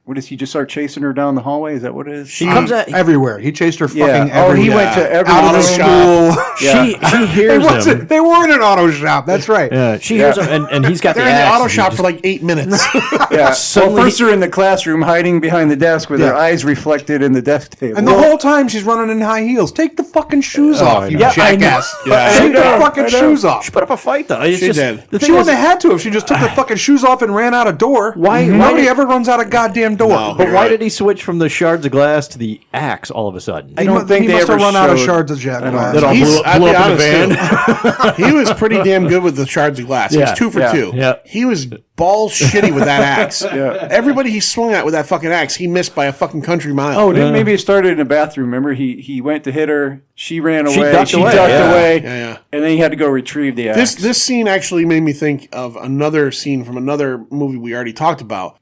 What does he just start chasing her down the hallway? Is that what it is? She comes at Everywhere. He chased her fucking yeah. Oh, he everywhere. went to every Out of little school. she It hears wasn't, him. they were in an auto shop. That's right. Yeah, she hears him, and he's got They're the in the axe, auto and he shop just- for like 8 minutes. Yeah. Suddenly Well, first they're in the classroom hiding behind the desk with their Yeah. eyes reflected in the desk table. And the whole time she's running in high heels. Take the fucking shoes off, you know. Yeah, I know. jackass. Yeah. Take the I know. fucking shoes off. She put up a fight though. It's She just, did. The She thing wouldn't is, have had to if she just took the fucking shoes off and ran out a door. Why- Nobody why- ever runs out a goddamn door. No. but why did he switch from the shards of glass to the axe all of a sudden? I don't think he they must have ever run out of showed- shards of jet. That all blew I'll be up in the honest, van. too. He was pretty damn good with the shards of glass. He Yeah, was 2 for yeah, 2. yeah. He was balls shitty with that axe. Everybody he swung at with that fucking axe, he missed by a fucking country mile. Oh, didn't maybe it started in the bathroom? Remember, he went to hit her. She ran away. She ducked away, yeah. away. Yeah. And then he had to go retrieve the axe. This scene actually made me think of another scene from another movie we already talked about.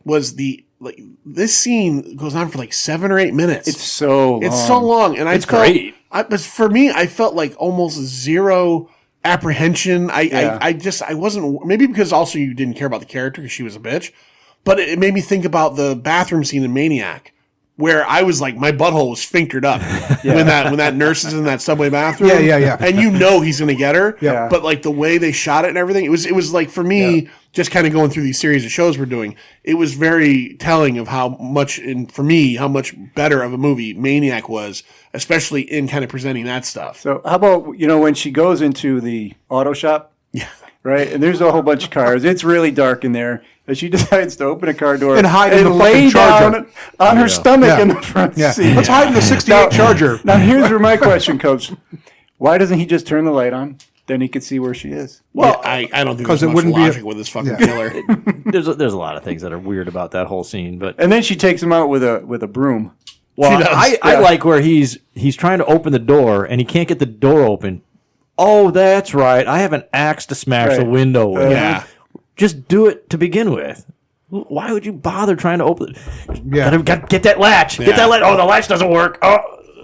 This scene goes on for like 7 or 8 minutes. It's so long. It's so long, and It's great. But for me, I felt like almost zero apprehension. I wasn't, maybe because also you didn't care about the character because she was a bitch, but it made me think about the bathroom scene in Maniac, where I was like, my butthole was sphinctered up when that nurse is in that subway bathroom. Yeah. And you know he's gonna get her. Yeah. But like the way they shot it and everything, it was like for me, just kind of going through these series of shows we're doing, it was very telling of how much better of a movie Maniac was, especially in kind of presenting that stuff. So how about, when she goes into the auto shop? Yeah. Right? And there's a whole bunch of cars. It's really dark in there. And she decides to open a car door And hide in the lay fucking Charger. down on her stomach Yeah. in the front Yeah. seat. Let's hide in the 68 Charger. Now here's where my question comes. Why doesn't he just turn the light on? Then he could see where she is. Well, I don't think 'cause there's it much wouldn't be logic with this fucking killer. There's a lot of things that are weird about that whole scene, but And then she takes him out with a broom. well, She does. I like where he's trying to open the door and he can't get the door open. Oh, that's right. I have an axe to smash the Right. window with. Yeah. Just do it to begin with. Why would you bother trying to open it? Yeah. Gotta get that latch. Get that latch. Oh, the latch doesn't work. Oh,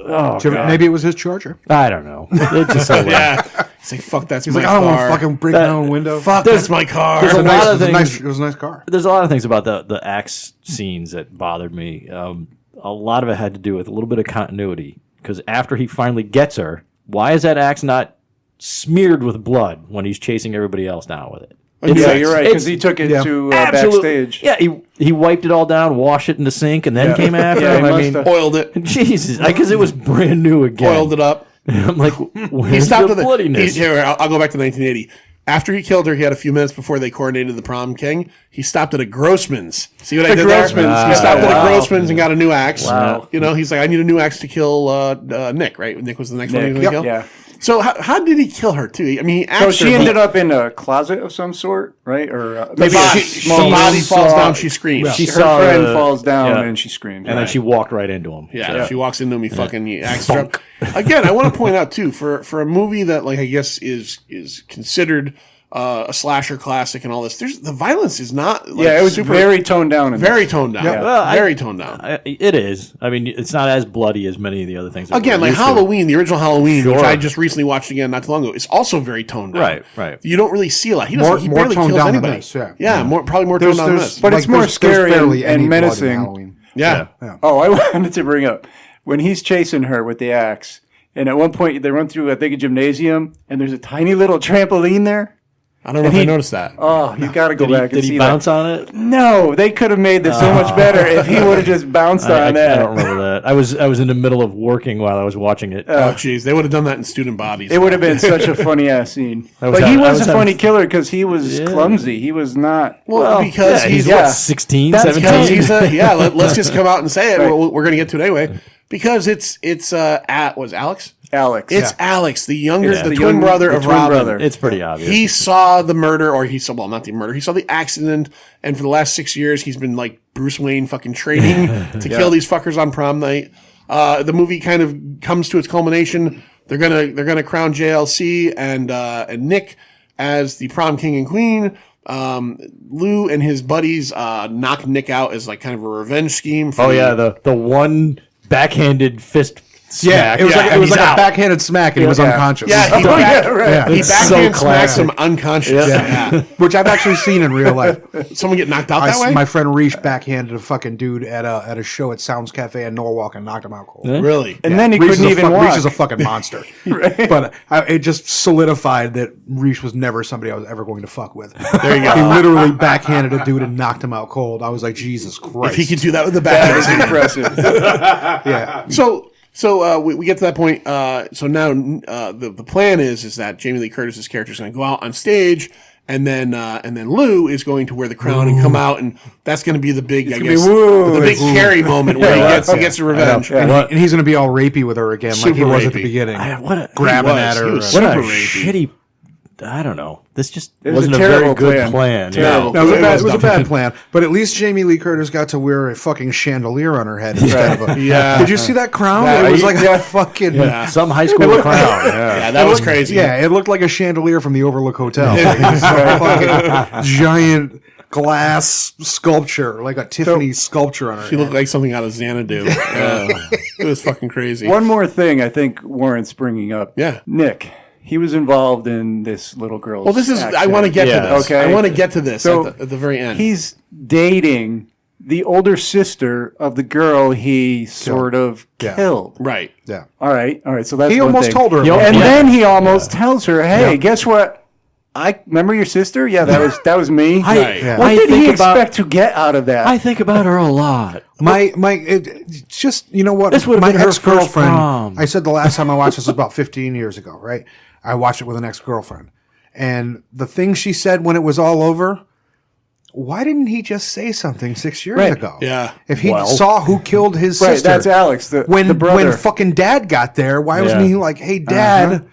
God. Maybe it was his Charger. I don't know. It's just so weird. Yeah. It's like, fuck, that's He's my like, I don't want to car. fucking break my own window. Fuck, that's my car. there's a lot of It things. was a nice car. There's a lot of things about the axe scenes that bothered me. A lot of it had to do with a little bit of continuity. Because after he finally gets her, why is that axe not smeared with blood when he's chasing everybody else down with it? Yeah, you're right, because it's- he took it to Absolutely. backstage. Yeah, he wiped it all down, washed it in the sink, and then came after Yeah, him. he I must mean, have. Oiled it. Jesus, because it was brand new again. Oiled it up. I'm like, He where's stopped the at the bloodiness? I'll go back to 1980. After he killed her, he had a few minutes before they coordinated the prom king. He stopped at a Grossman's. See what I did Grossman's, there? He yeah. stopped at Wow. a Grossman's and got a new axe. Wow. He's like, I need a new axe to kill Nick, right? Nick was the next one he was Nick, going to kill. yeah. So how did he kill her, too? I mean, he So axed she her, ended but up in a closet of some sort, right? Or the maybe body, a the small body falls saw- down, she screams. She her saw friend the- falls down yeah. and she screams. And then she walked right into him. Yeah, she walks into me, fucking he axed her up. Again, I want to point out too, for a movie that I guess is considered a slasher classic and all this, the violence is not it was super, very toned down. very toned down. Well, Very toned down. It is. I mean, it's not as bloody as many of the other things. that Again, we're like used to. Halloween, the original Halloween, which Sure. I just recently watched again not too long ago, is also very toned down. Right, right. You don't really see a lot. He More barely toned kills down than anybody. this, yeah. Probably more toned down than this. But it's more there's scary barely and any blood in menacing. Halloween. Yeah. Oh, I wanted to bring up when he's chasing her with the axe, and at one point they run through, I think, a gymnasium, and there's a tiny little trampoline there. I don't know if I noticed that. Oh, you got to go back and Did see he that. bounce on it? No, they could have made this so much better if he would have just bounced on I that. don't remember that. I was in the middle of working while I was watching it. Oh, jeez. They would have done that in student bodies. It would have been such a funny ass scene. was But he having- I was was a funny having- killer because he was clumsy. He was not. Well, because he's he's what, 16, That's 17? Because he's let's just come out and say it. We're going to get to it anyway. Because it's was Alex? Alex. It's Alex, the younger, Yeah. the The twin brother the of twin Robin. brother. It's pretty obvious. He saw the murder, or not the murder. He saw the accident, and for the last 6 years, he's been like Bruce Wayne, fucking training to kill these fuckers on prom night. The movie kind of comes to its culmination. They're gonna crown JLC and Nick as the prom king and queen. Lou and his buddies knock Nick out as like kind of a revenge scheme. For the one backhanded fist Yeah, smack. it was like and he's a out. backhanded smack, and he was unconscious. Yeah, he It's so backhand smacks classic. him unconscious. Yeah. Which I've actually seen in real life. Someone get knocked out that way? My friend Reese backhanded a fucking dude at a show at Sounds Cafe in Norwalk and knocked him out cold. Really? And then he Reese couldn't is even walk. Reese is a fucking monster. But it just solidified that Reese was never somebody I was ever going to fuck with. There you go. He literally backhanded a dude and knocked him out cold. I was like, Jesus Christ. If he could do that with the backhand. impressive. Yeah. So we get to that point. So now the plan is that Jamie Lee Curtis's character is going to go out on stage, and then Lou is going to wear the crown and come out, and that's going to be the big, I guess, woo. the big Carrie moment where he gets the revenge. And he's going to be all rapey with her again, like he Super was at the rapey. beginning. What grabbing was. at her. He was What a super rapey. shitty. I don't know. This just It was wasn't a a very terrible good plan. plan. Terrible. No, it was a dumb. bad plan. But at least Jamie Lee Curtis got to wear a fucking chandelier on her head instead of a. Yeah. Did you see that crown? Yeah, It was like a fucking. Yeah. Some high school crown. Yeah. Yeah, that was crazy. Yeah, it looked like a chandelier from the Overlook Hotel. Like, it's a fucking giant glass sculpture, like a Tiffany sculpture on her She head. looked like something out of Xanadu. It was fucking crazy. One more thing I think warrants bringing up. Yeah. Nick. He was involved in this little girl's Well, this is. I accident. want to get to Yeah. this. Okay. I want to get to this So, at the very end. He's dating the older sister of the girl he sort of Yeah. killed. right. Yeah. All right. So that's He one almost thing. told her. And about it. then he almost tells her, "Hey, guess what? I remember your sister. Yeah, that was me. Right. Yeah. What I did he think about- expect to get out of that? I think about her a lot. It's just, you know what? This would've my been her first ex-girlfriend. prom. I said the last time I watched this was about 15 years ago, right? I watched it with an ex-girlfriend, and the thing she said when it was all over. Why didn't he just say something 6 years Right. ago? Yeah. If he Well- saw who killed his Right, sister, that's Alex, the when brother. fucking dad got there, why wasn't Yeah. he like, "Hey, Dad,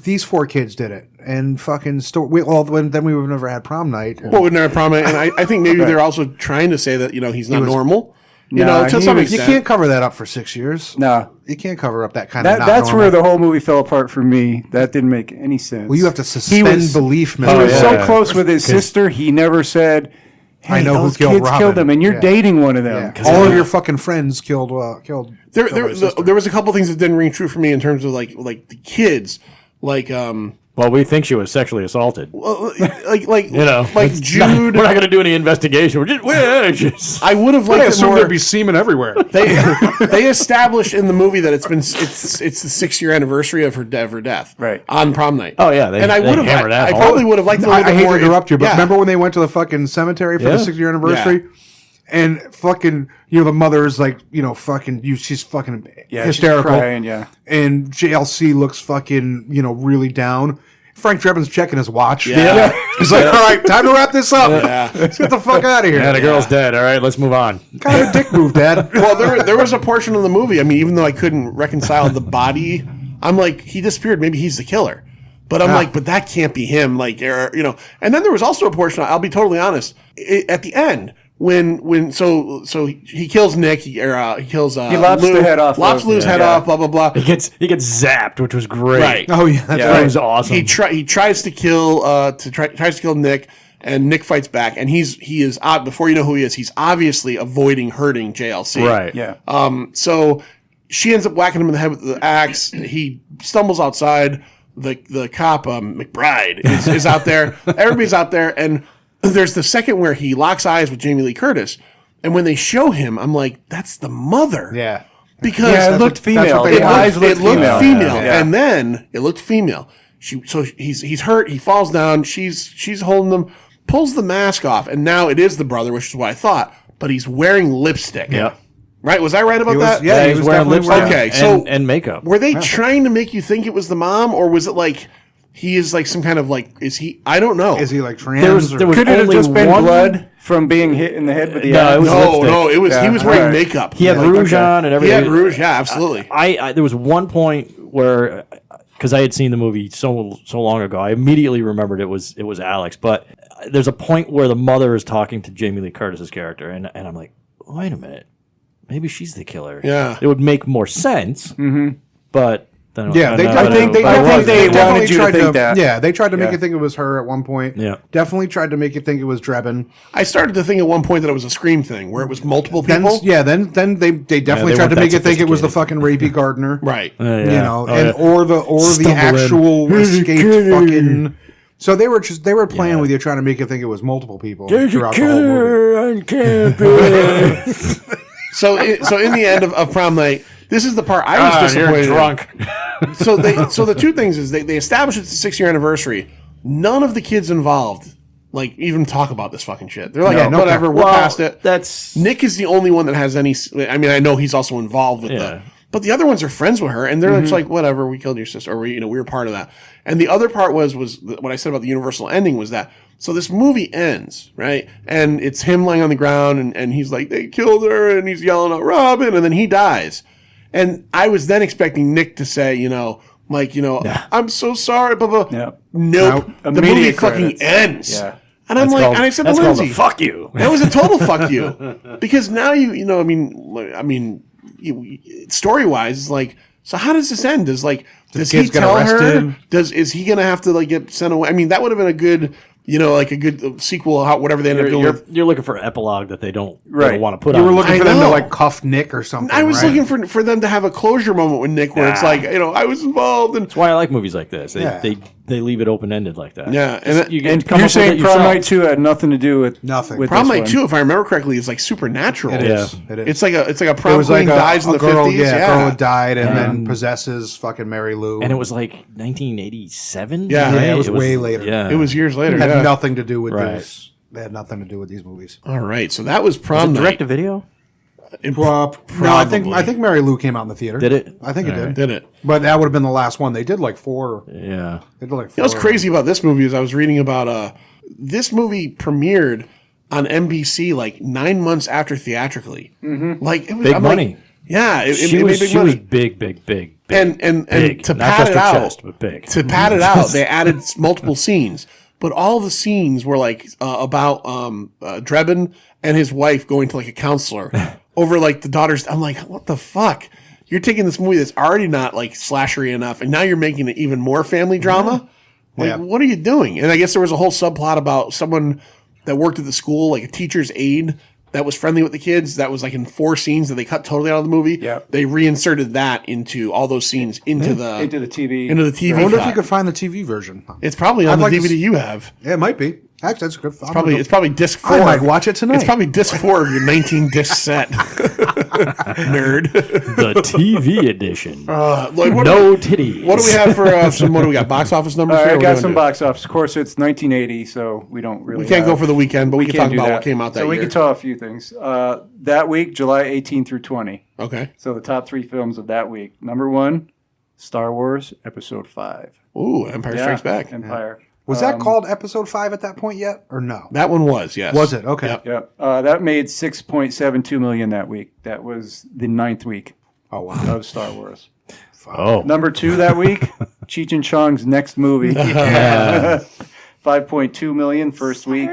these four kids did it," and fucking then we would have never had prom night. Well, we never problem, and I think maybe they're also trying to say that he's not normal. You know, to some You extent. can't cover that up for 6 years. No. You can't cover up that kind of. That's where the whole movie fell apart for me. That didn't make any sense. Well, you have to suspend belief, He Mr. was Ball. so close with his sister. He never said, "Hey, I know who those killed kids Robin." killed him," and you're Yeah. dating one of them. Yeah. All of your fucking friends killed. There was a couple things that didn't ring true for me in terms of like the kids, like Well, we think she was sexually assaulted. like it's Jude. we're not going to do any investigation. We're just I would have liked I it assume more. there'd be semen everywhere. They established in the movie that it's the 6-year anniversary of her death, Right. on prom night. Oh, yeah, they- and I they would have. hammered that I home. probably would have liked it a little I bit hate more. to interrupt you, but yeah. remember when they went to the fucking cemetery for Yeah. the 6-year anniversary? And fucking, the mother's like, fucking, she's fucking Yeah, hysterical. She's crying, yeah. And JLC looks fucking, really down. Frank Drebin's checking his watch. Yeah. He's like, all right, time to wrap this up. Let's get the fuck out of here. yeah, the girl's dead. All right, let's move on. Kind of a dick move, Dad. Well, there was a portion of the movie. I mean, even though I couldn't reconcile the body, I'm like, he disappeared. Maybe he's the killer. But I'm like, but that can't be him. Like, And then there was also a portion. I'll be totally honest. At the end, when so he kills Nick. He kills. He lops Lou, the head off Lops of- Lou's head yeah. off. Blah blah blah. He gets zapped, which was great. Right. Oh, yeah. That's That right. was awesome. He tries to kill tries to kill Nick, and Nick fights back. And he is before you know who he is, he's obviously avoiding hurting JLC. right. Yeah. So she ends up whacking him in the head with the axe. He stumbles outside. The cop, McBride, is out there. Everybody's out there. And there's the second where he locks eyes with Jamie Lee Curtis. And when they show him, I'm like, that's the mother. Yeah. because Yeah, it looked female. what they The wanted. eyes looked it looked female. female, Yeah. and then it looked female. So he's hurt. He falls down. She's holding him, pulls the mask off, and now it is the brother, which is what I thought. But he's wearing lipstick. Yeah. Right? Was I right about He was- that? yeah, he he's was wearing definitely lipstick wearing- Okay, so- and makeup. Were they trying to make you think it was the mom, or was it like he is like some kind of like? Is he? I don't know. Is he like trans? There was Could it have only just been one- blood from being hit in the head with the No, axe? it was No, lipstick. no. It was he Yeah, was wearing alright. makeup. He had Yeah, rouge okay. on and He everything. had rouge. Yeah, absolutely. I there was one point where, because I had seen the movie so long ago, I immediately remembered it was Alex. But there's a point where the mother is talking to Jamie Lee Curtis's character, and I'm like, wait a minute, maybe she's the killer. Yeah. It would make more sense. Mm-hmm. But then Yeah, they, no, I think they but it definitely, wasn't. they definitely wanted you to tried think that. Yeah, they tried to make Yeah. you think it was her at one point. Yeah. Definitely tried to make you think it was Drebin. I started to think at one point that it was a Scream thing, where it was multiple Then, people. then they definitely they tried to weren't make that you think it was the fucking sophisticated. rapey gardener. Right. You know, or the Stumble in. actual escaped fucking. So they were playing with you, trying to make you think it was multiple people throughout the whole movie. on campus. So in the end of prom night, this is the part I was disappointed. You're drunk. So the two things is they established it's the 6-year anniversary. None of the kids involved like even talk about this fucking shit. They're like, No, no whatever, care. we're past it. That's Nick is the only one that has any. I mean, I know he's also involved with Yeah. that, but the other ones are friends with her, and they're just like, whatever, we killed your sister, or we were part of that. And the other part was what I said about the universal ending was that. So this movie ends, right? And it's him lying on the ground, and he's like, they killed her, and he's yelling out, Robin, and then he dies. And I was then expecting Nick to say, I'm so sorry, blah, blah. Yeah. Nope. No, The movie immediate fucking credits. ends. Yeah. And I'm like, and I said to that's called Lindsay, a fuck you. that was a total fuck you, because now story wise, like, so how does this end? Does he kids get tell her? arrested? Is he gonna have to like get sent away? I mean, that would have been a good, like a good sequel, whatever they end up doing. You're looking for an episode that they don't Right. want to put You on. were looking I for them to know. like cuff Nick or something. I was right? looking for them to have a closure moment with Nick, where it's like, I was involved, and That's why I like movies like this. They Yeah. they leave it open ended like that. yeah, and You And come you're up with saying it Prom yourself. Night 2 had nothing to do with Nothing. With Prom this Night one. 2, if I remember correctly, is like supernatural. It is. It is. It's like a It prom was queen like dies in the girl, 50s. Yeah, a girl had died and then possesses fucking Mary Lou. And it was like 1987. Yeah. Yeah, it was way later. Yeah, It was years later. It had Yeah. nothing to do with Right. this. They had nothing to do with these movies. All right, so that was Prom Night. direct to video. No, I think Mary Lou came out in the theater. Did it? I think it did. Did it? But that would have been the last one. They did like four. Yeah. They did like You four. know what's crazy about this movie is I was reading about this movie premiered on NBC like 9 months after theatrically. Mm-hmm. Like it was Big I'm money. Like, yeah, it She made was big she money. was big. and big. to Not pad just it her out, chest, but big. to pad it out, they added multiple scenes. But all the scenes were like about Drebin and his wife going to like a counselor over like the daughter's. I'm like, what the fuck? You're taking this movie that's already not like slashery enough, and now you're making it even more family drama. Like, Yeah. what are you doing? And I guess there was a whole subplot about someone that worked at the school, like a teacher's aide that was friendly with the kids. That was like in 4 scenes that they cut totally out of the movie. Yeah. They reinserted that into all those scenes into the TV. TV. I wonder if cut. you could find the TV version. It's probably on I'd the like to DVD s- you have. Yeah, it might be. Actually, that's good. It's probably disc 4. I might watch it tonight. It's probably disc 4 of your 19 disc set. Nerd. The TV edition. Lloyd, No titties. What do we have for what do we got? Box office numbers All here? right, I What got do we some do? box office. Of course, it's 1980, so we don't really. We can't go for the weekend, but we can can't talk do about that. what came out that so year. we can talk a few things. That week, July 18 through 20. Okay. So the top 3 films of that week. Number 1, Star Wars Episode 5. Ooh, Empire Strikes Back. Empire. Was that called Episode 5 at that point yet, or no? That one was, yes. Was it? Okay. Yep. Yep. That made 6.72 million that week. That was the 9th week Oh wow. of Star Wars. Oh. Number 2 that week, Cheech and Chong's next movie. 5.2 million first week.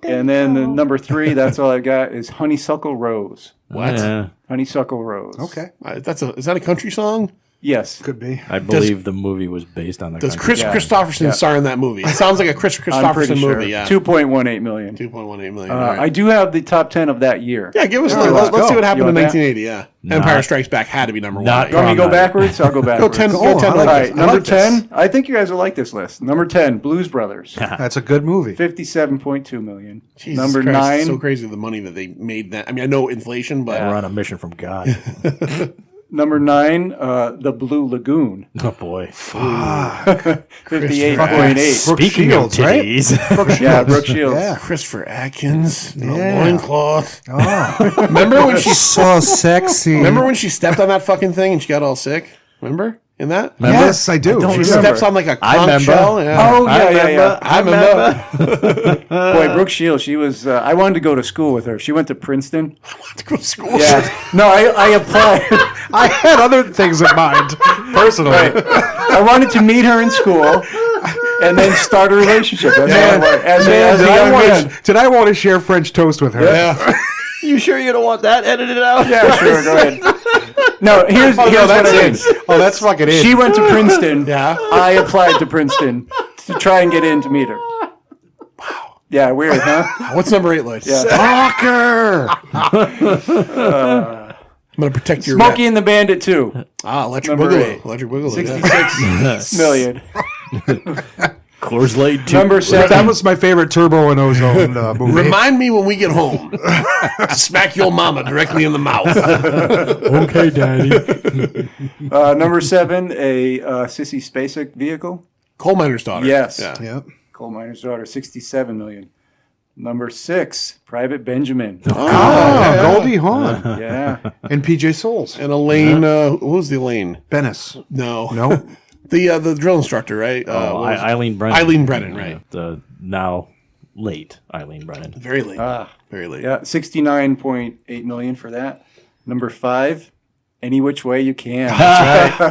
And then the number 3, that's all I got, is Honeysuckle Rose. What? Yeah. Honeysuckle Rose. Okay. Is that a country song? Yes. Could be. I believe the movie was based on the. Does country. Chris Christopherson star in that movie? It sounds like a Chris I'm Christopherson pretty sure. movie. Yeah, 2.18 million. 2.18 million. All right. I do have the top 10 of that year. Yeah, give us. let's Let's see go. what happened You in want that? 1980. Yeah, Empire Strikes Back had to be number Not one. You want me to go Prom night. backwards? I'll go Go backwards. 10. Oh, Go 10. I All like right, this. I number like this. 10. I think you guys will like this list. Number 10, Blues Brothers. That's a good movie. 57.2 million. Jesus Number Christ, 9. it's so crazy the money that they made. That I mean, I know inflation, but We're on a mission from God. Number 9, The Blue Lagoon. Oh boy. 58.8. Brooke Speaking Shields, of right? titties, Yeah, Brooke Shields. Yeah. Christopher Atkins, the Yeah. loincloth. Oh, Remember when she? so sexy. Remember when she stepped on that fucking thing and she got all sick? Remember in that? Yes, I do. She She's- steps on like a I conch remember. shell. Yeah. Oh, yeah. I remember. Boy, Brooke Shields, she was, I wanted to go to school with her. She went to Princeton. To go to school. Yeah. No, I applied. I had other things in mind, personally. I wanted to meet her in school and then start a relationship. That's Man, how I- as man, a young man. did I want to share French toast with her? Yeah. you sure you don't want that edited out? Yeah, sure, go ahead. No, here's what that's I in. did. Oh, that's fucking in. She went to Princeton. Yeah. I applied to Princeton to try and get in to meet her. Wow. Yeah, weird, huh? What's number 8, Lloyd? Soccer. I'm gonna protect your Smokey and the Bandit 2. Electric Number Boogaloo. 8. Electric Boogaloo. 66 million. Coors Light 2. Number 7. That was my favorite Turbo and Ozone movie. Remind me when we get home to smack your mama directly in the mouth. Okay, Daddy. Number 7, a Sissy Spacek vehicle. Coal miner's daughter. Yes. Yeah. Yep. Coal miner's daughter, 67 million. Number 6, Private Benjamin. Oh, Goldie Hawn Yeah. and PJ Souls. And Elaine. Who was the Elaine? Bennis. No. No. The drill instructor, right? Oh, what was it? Eileen Brennan. Eileen Brennan, right? The now late Eileen Brennan. Very late. Very late. Yeah, 69.8 million for that. Number 5, Any Which Way You Can.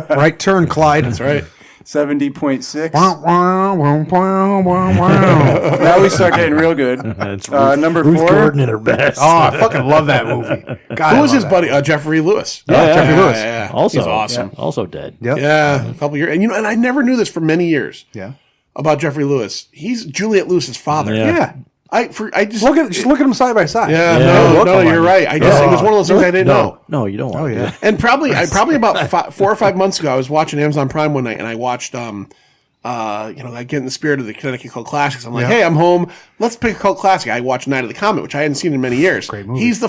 Right turn, Clyde. That's right. 70.6. Wow, wow, wow, wow, wow, wow. Now we start getting real good. That's Number Ruth 4. Gordon at her best. Oh, I fucking love that movie. God, Who I was love his that. buddy? Jeffrey Lewis. Jeffrey Lewis. Yeah. Also, He's awesome. Also dead. Yep. Yeah, a couple years. And and I never knew this for many years Yeah. about Jeffrey Lewis. He's Juliette Lewis's father. Yeah. Yeah. I just Look at them side by side. Yeah, Yeah. no, you're right. I just it was one of those things I didn't know. No, you don't want Oh to. yeah. And probably about 4 or 5 months ago, I was watching Amazon Prime one night, and I watched I get in the spirit of the Connecticut Cult Classics. I'm like, Yeah. hey, I'm home. Let's pick a cult classic. I watched Night of the Comet, which I hadn't seen in many years. Great movie. He's the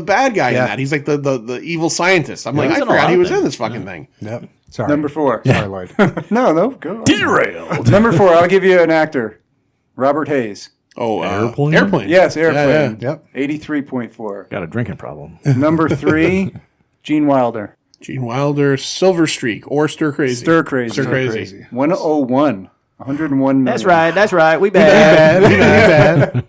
bad guy in Yeah. that. He's like the evil scientist. I'm like, he's I in a forgot lot he of was in things. this fucking thing. Yep. Sorry. Number 4. Sorry, Lloyd. No, go on. Derailed. Number 4, I'll give you an actor. Robert Hayes. Oh, Airplane? Airplane. Yes, Airplane. Yep. 83.4. Got a drinking problem. Number 3, Gene Wilder. Gene Wilder, Silver Streak, or Stir Crazy. Stir Crazy. Stir Crazy. 101. 101 million. That's right. We bad.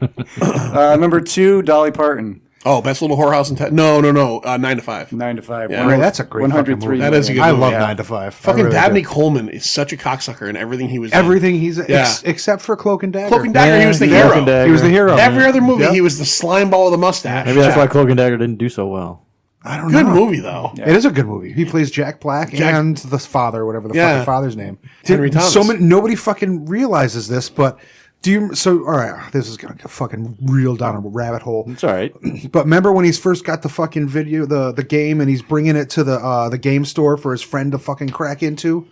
Number 2, Dolly Parton. Oh, Best Little Whorehouse in Town. No. 9 to 5. 9 to 5. Yeah. Right, that's a great fucking 103 movie. That is a good I movie. love Yeah. 9 to 5. I Fucking really Dabney do. Coleman is such a cocksucker in everything he was in. Everything he's Yeah. except for Cloak and Dagger. Cloak and Dagger, he was the Yeah, hero. Cloak and Dagger. He was the hero. Every other movie, Yep. he was the slime ball with a mustache. Maybe that's why Cloak and Dagger didn't do so well. I don't Good know. movie, though. It is a good movie. He plays Jack Black and the father, whatever the Yeah. fucking father's name. Henry Thomas. So many, nobody fucking realizes this, but do you? So all right, this is gonna get fucking reel down a rabbit hole. It's all right. But remember when he's first got the fucking video, the game, and he's bringing it to the game store for his friend to fucking crack into?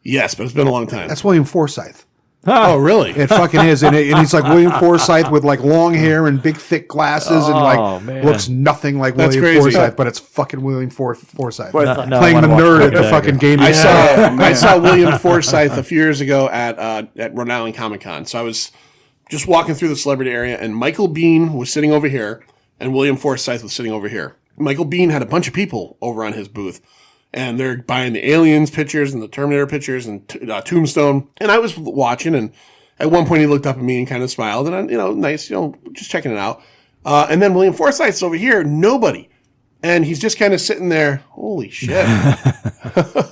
Yes, but it's been a long time. That's William Forsythe. Oh, really? It fucking is, and he's like William Forsythe with like long hair and big thick glasses, and Oh, like man. looks nothing like That's William crazy. Forsythe, but it's fucking William Forsythe What? No, playing I the wanna watch nerd Cloak at and the Dagger. fucking game. I saw William Forsythe a few years ago at Rhode Island Comic Con. So I was just walking through the celebrity area, and Michael Biehn was sitting over here, and William Forsythe was sitting over here. Michael Biehn had a bunch of people over on his booth, and they're buying the Aliens pictures and the Terminator pictures and Tombstone. And I was watching, and at one point he looked up at me and kind of smiled, and I, nice, just checking it out. And then William Forsythe's over here. Nobody and he's just kind of sitting there. Holy shit.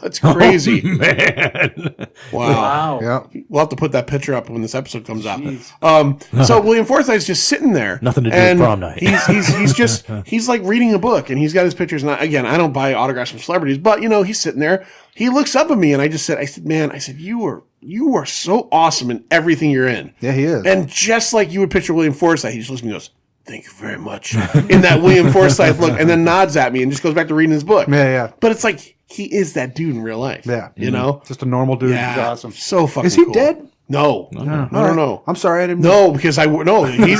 That's crazy. Man. Wow. Yeah. We'll have to put that picture up when this episode comes out. So William Forsythe's just sitting there. Nothing to do and with prom night. he's like reading a book, and he's got his pictures. And I don't buy autographs from celebrities, but he's sitting there. He looks up at me, and I said, man, you are so awesome in everything you're in. Yeah, he is. And just like you would picture William Forsythe, he just looks at me and goes, thank you very much. In that William Forsythe look, and then nods at me and just goes back to reading his book. Yeah. But it's like he is that dude in real life. Yeah. You know? Just a normal dude. Yeah. He's awesome. So fucking Is he cool. dead? No. No. I'm sorry, I didn't. No, because he's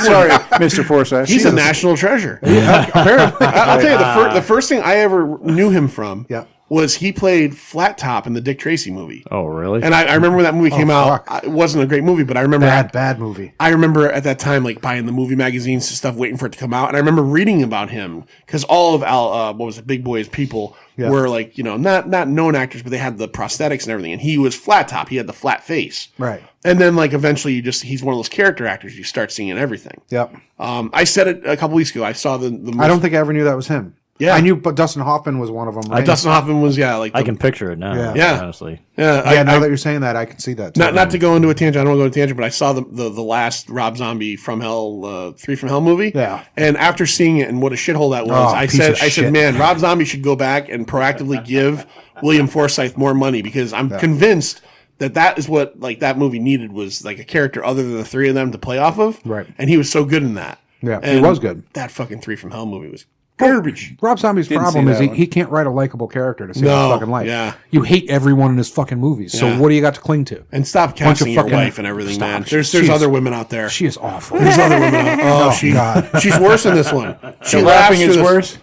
Sorry, Mr. Forsyth. He's a national treasure. Apparently. I'll tell you, the first thing I ever knew him from was he played Flat Top in the Dick Tracy movie. Oh, really? And I remember when that movie came out. It wasn't a great movie, but I remember bad movie. I remember at that time, like buying the movie magazines and stuff, waiting for it to come out. And I remember reading about him because all of Big Boy's people were like, not known actors, but they had the prosthetics and everything. And he was Flat Top. He had the flat face. Right. And then like eventually he's one of those character actors. You start seeing everything. Yep. I said it a couple weeks ago. I saw the I don't think I ever knew that was him. Yeah. I knew, but Dustin Hoffman was one of them. Right? Dustin Hoffman was I can picture it now. Yeah. Honestly. Yeah. Now that you're saying that, I can see that. Too. Not to go into a tangent. I don't want to go into a tangent, but I saw the last Rob Zombie From Hell, 3 From Hell movie. Yeah. And after seeing it and what a shithole that was, I said, man, Rob Zombie should go back and proactively give William Forsythe more money because I'm convinced that is what like that movie needed was like a character other than the three of them to play off of. Right. And he was so good in that. Yeah, and he was good. That fucking 3 From Hell movie was garbage. Rob Zombie's Didn't problem see is that one. he can't write a likable character to save his fucking life. Yeah. You hate everyone in his fucking movies, so Yeah. what do you got to cling to? And stop Bunch of casting your fucking- wife and everything, Stop. man. There's She's- other women out there. She is awful. There's other women. She's worse in this one. She laughing laughs is through worse?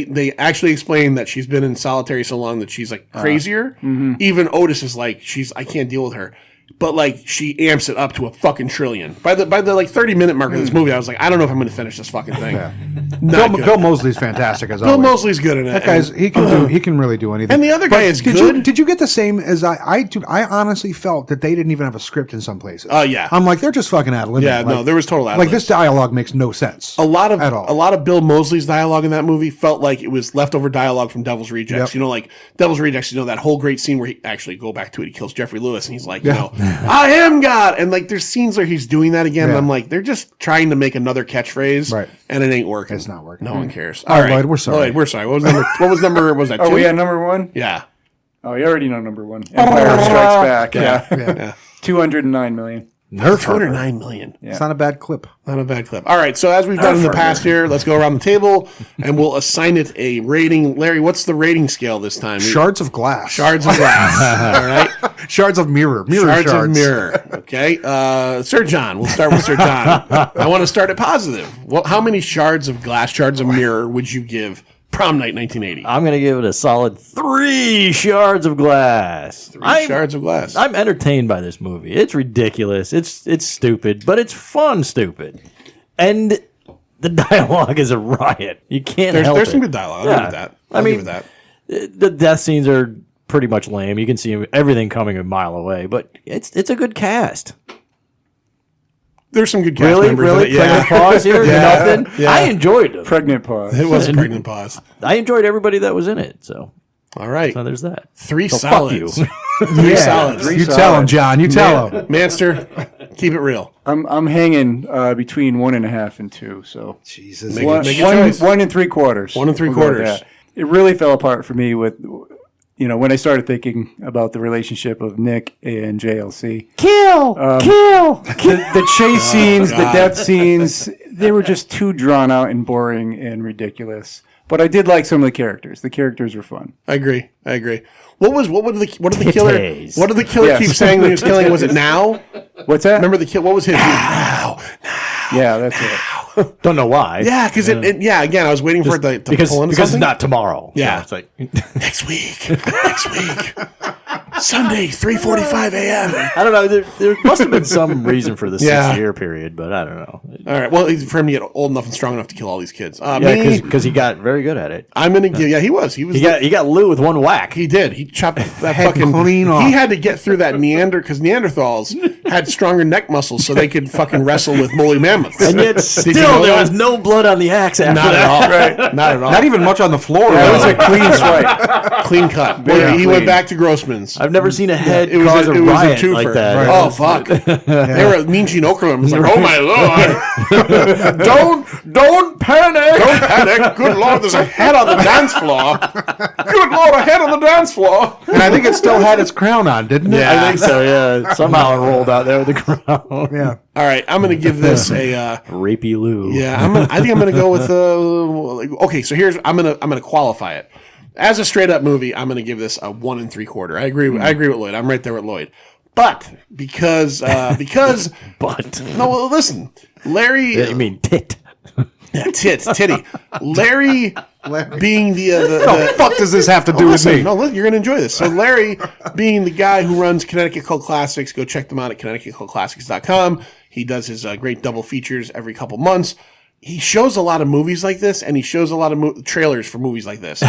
They actually explain that she's been in solitary so long that she's like crazier. Even Otis is like I can't deal with her. But like she amps it up to a fucking trillion. By the like 30-minute mark of this movie, I was like, I don't know if I'm going to finish this fucking thing. Bill Mosley's fantastic as Bill always. Mosley's good in it. That guy's he can really do anything. And the other guy is good. Did you get the same as I honestly felt that they didn't even have a script in some places. Yeah. I'm like they're just fucking ad-libbing. Yeah, no, there was total ad-libs. Like this dialogue makes no sense. A lot at all. of Bill Mosley's dialogue in that movie felt like it was leftover dialogue from Devil's Rejects. Yep. Like Devil's Rejects, that whole great scene where he actually go back to it, he kills Jeffrey Lewis and he's like, I am God. And like there's scenes where he's doing that again. And I'm like, they're just trying to make another catchphrase. Right. And it ain't working. It's not working. No one cares. All right, Lloyd, we're sorry. Lloyd, we're sorry. What was number was that? Oh, 2? we had number one? Yeah. Oh, you already know number one. Empire Strikes Back. Yeah. 209 million. Nerf 209 million. It's not a bad clip. Not a bad clip. All right, so as we've done in the past here, let's go around the table and we'll assign it a rating. Larry, what's the rating scale this time? Shards of glass. Shards of glass. All right. Shards of mirror. Shards of mirror. Okay. Sir John, we'll start with Sir John. I want to start it positive. Well, how many shards of glass, shards of mirror would you give Prom Night 1980? I'm going to give it a solid 3 shards of glass. 3 shards of glass. I'm entertained by this movie. It's ridiculous. It's stupid, but it's fun stupid. And the dialogue is a riot. You can't help it. There's some good dialogue. I'll give it that. I'll give it that. The death scenes are pretty much lame. You can see everything coming a mile away, but it's a good cast. There's some good cast members. Really? Yeah. Pregnant pause here? Nothing? Yeah. I enjoyed it. Pregnant pause. It was a pregnant pause. I enjoyed everybody that was in it, so All right. there's that. 3 So solids. fuck 3 solids. You tell him, John. You tell him. Manster, keep it real. I'm hanging between 1.5 and 2, so Jesus. Make one, your choice. 1 and 3/4. 1 and 3/4. We'll go with that. It really fell apart for me with, when I started thinking about the relationship of Nick and JLC. Kill! The chase scenes, the death scenes, they were just too drawn out and boring and ridiculous. But I did like some of the characters. The characters were fun. I agree. What did the killer? Titties. What did the killer Yes. keep saying when he was killing? Was it now? What's that? Remember the kill? What was his? Now. Yeah, that's it. Don't know why. Yeah, because again, I was waiting for it to Because pull into it's something. not tomorrow. Yeah. So it's like Next week. Sunday, 3:45 a.m. I don't know. There must have been some reason for the Yeah. 6-year period, but I don't know. All right. Well, for him to get old enough and strong enough to kill all these kids. Yeah, because he got very good at it. I'm gonna give. Yeah, he was. He got Lou with one whack. He did. He chopped that Head fucking clean off. He had to get through that because Neanderthals had stronger neck muscles so they could fucking wrestle with woolly mammoths. And yet Did you still know there that? was no blood on the axe after Not at that. all. Right. Not at all. Not even much on the floor. That was though. a clean swipe. Clean cut. Very He clean. went back to Grossman's. I've never seen a head It was cause a a riot twofer. like that. Right. Oh fuck! They were Mean Gene Okerlund was like, "Oh my lord, Don't panic. don't panic! Good lord, there's a head on the dance floor. Good lord, a head on the dance floor." And I think it still had its crown on, didn't it? Yeah. I think so. Yeah. Somehow it rolled out there with the crown. Yeah. All right, I'm gonna give this a. Rapey Lou. Yeah, I think I'm gonna go with okay, so here's I'm gonna qualify it as a straight up movie. I'm gonna give this a 1 3/4. I agree with Lloyd. I'm right there with Lloyd. But because But no, well, listen, Larry. you mean tit? Yeah, titty. Larry being the The fuck does this have to do with listen, me? no, look, you're gonna enjoy this. So Larry being the guy who runs Connecticut Cult Classics, go check them out at ConnecticutCultClassics.com. He does his great double features every couple months. He shows a lot of movies like this, and he shows a lot of trailers for movies like this.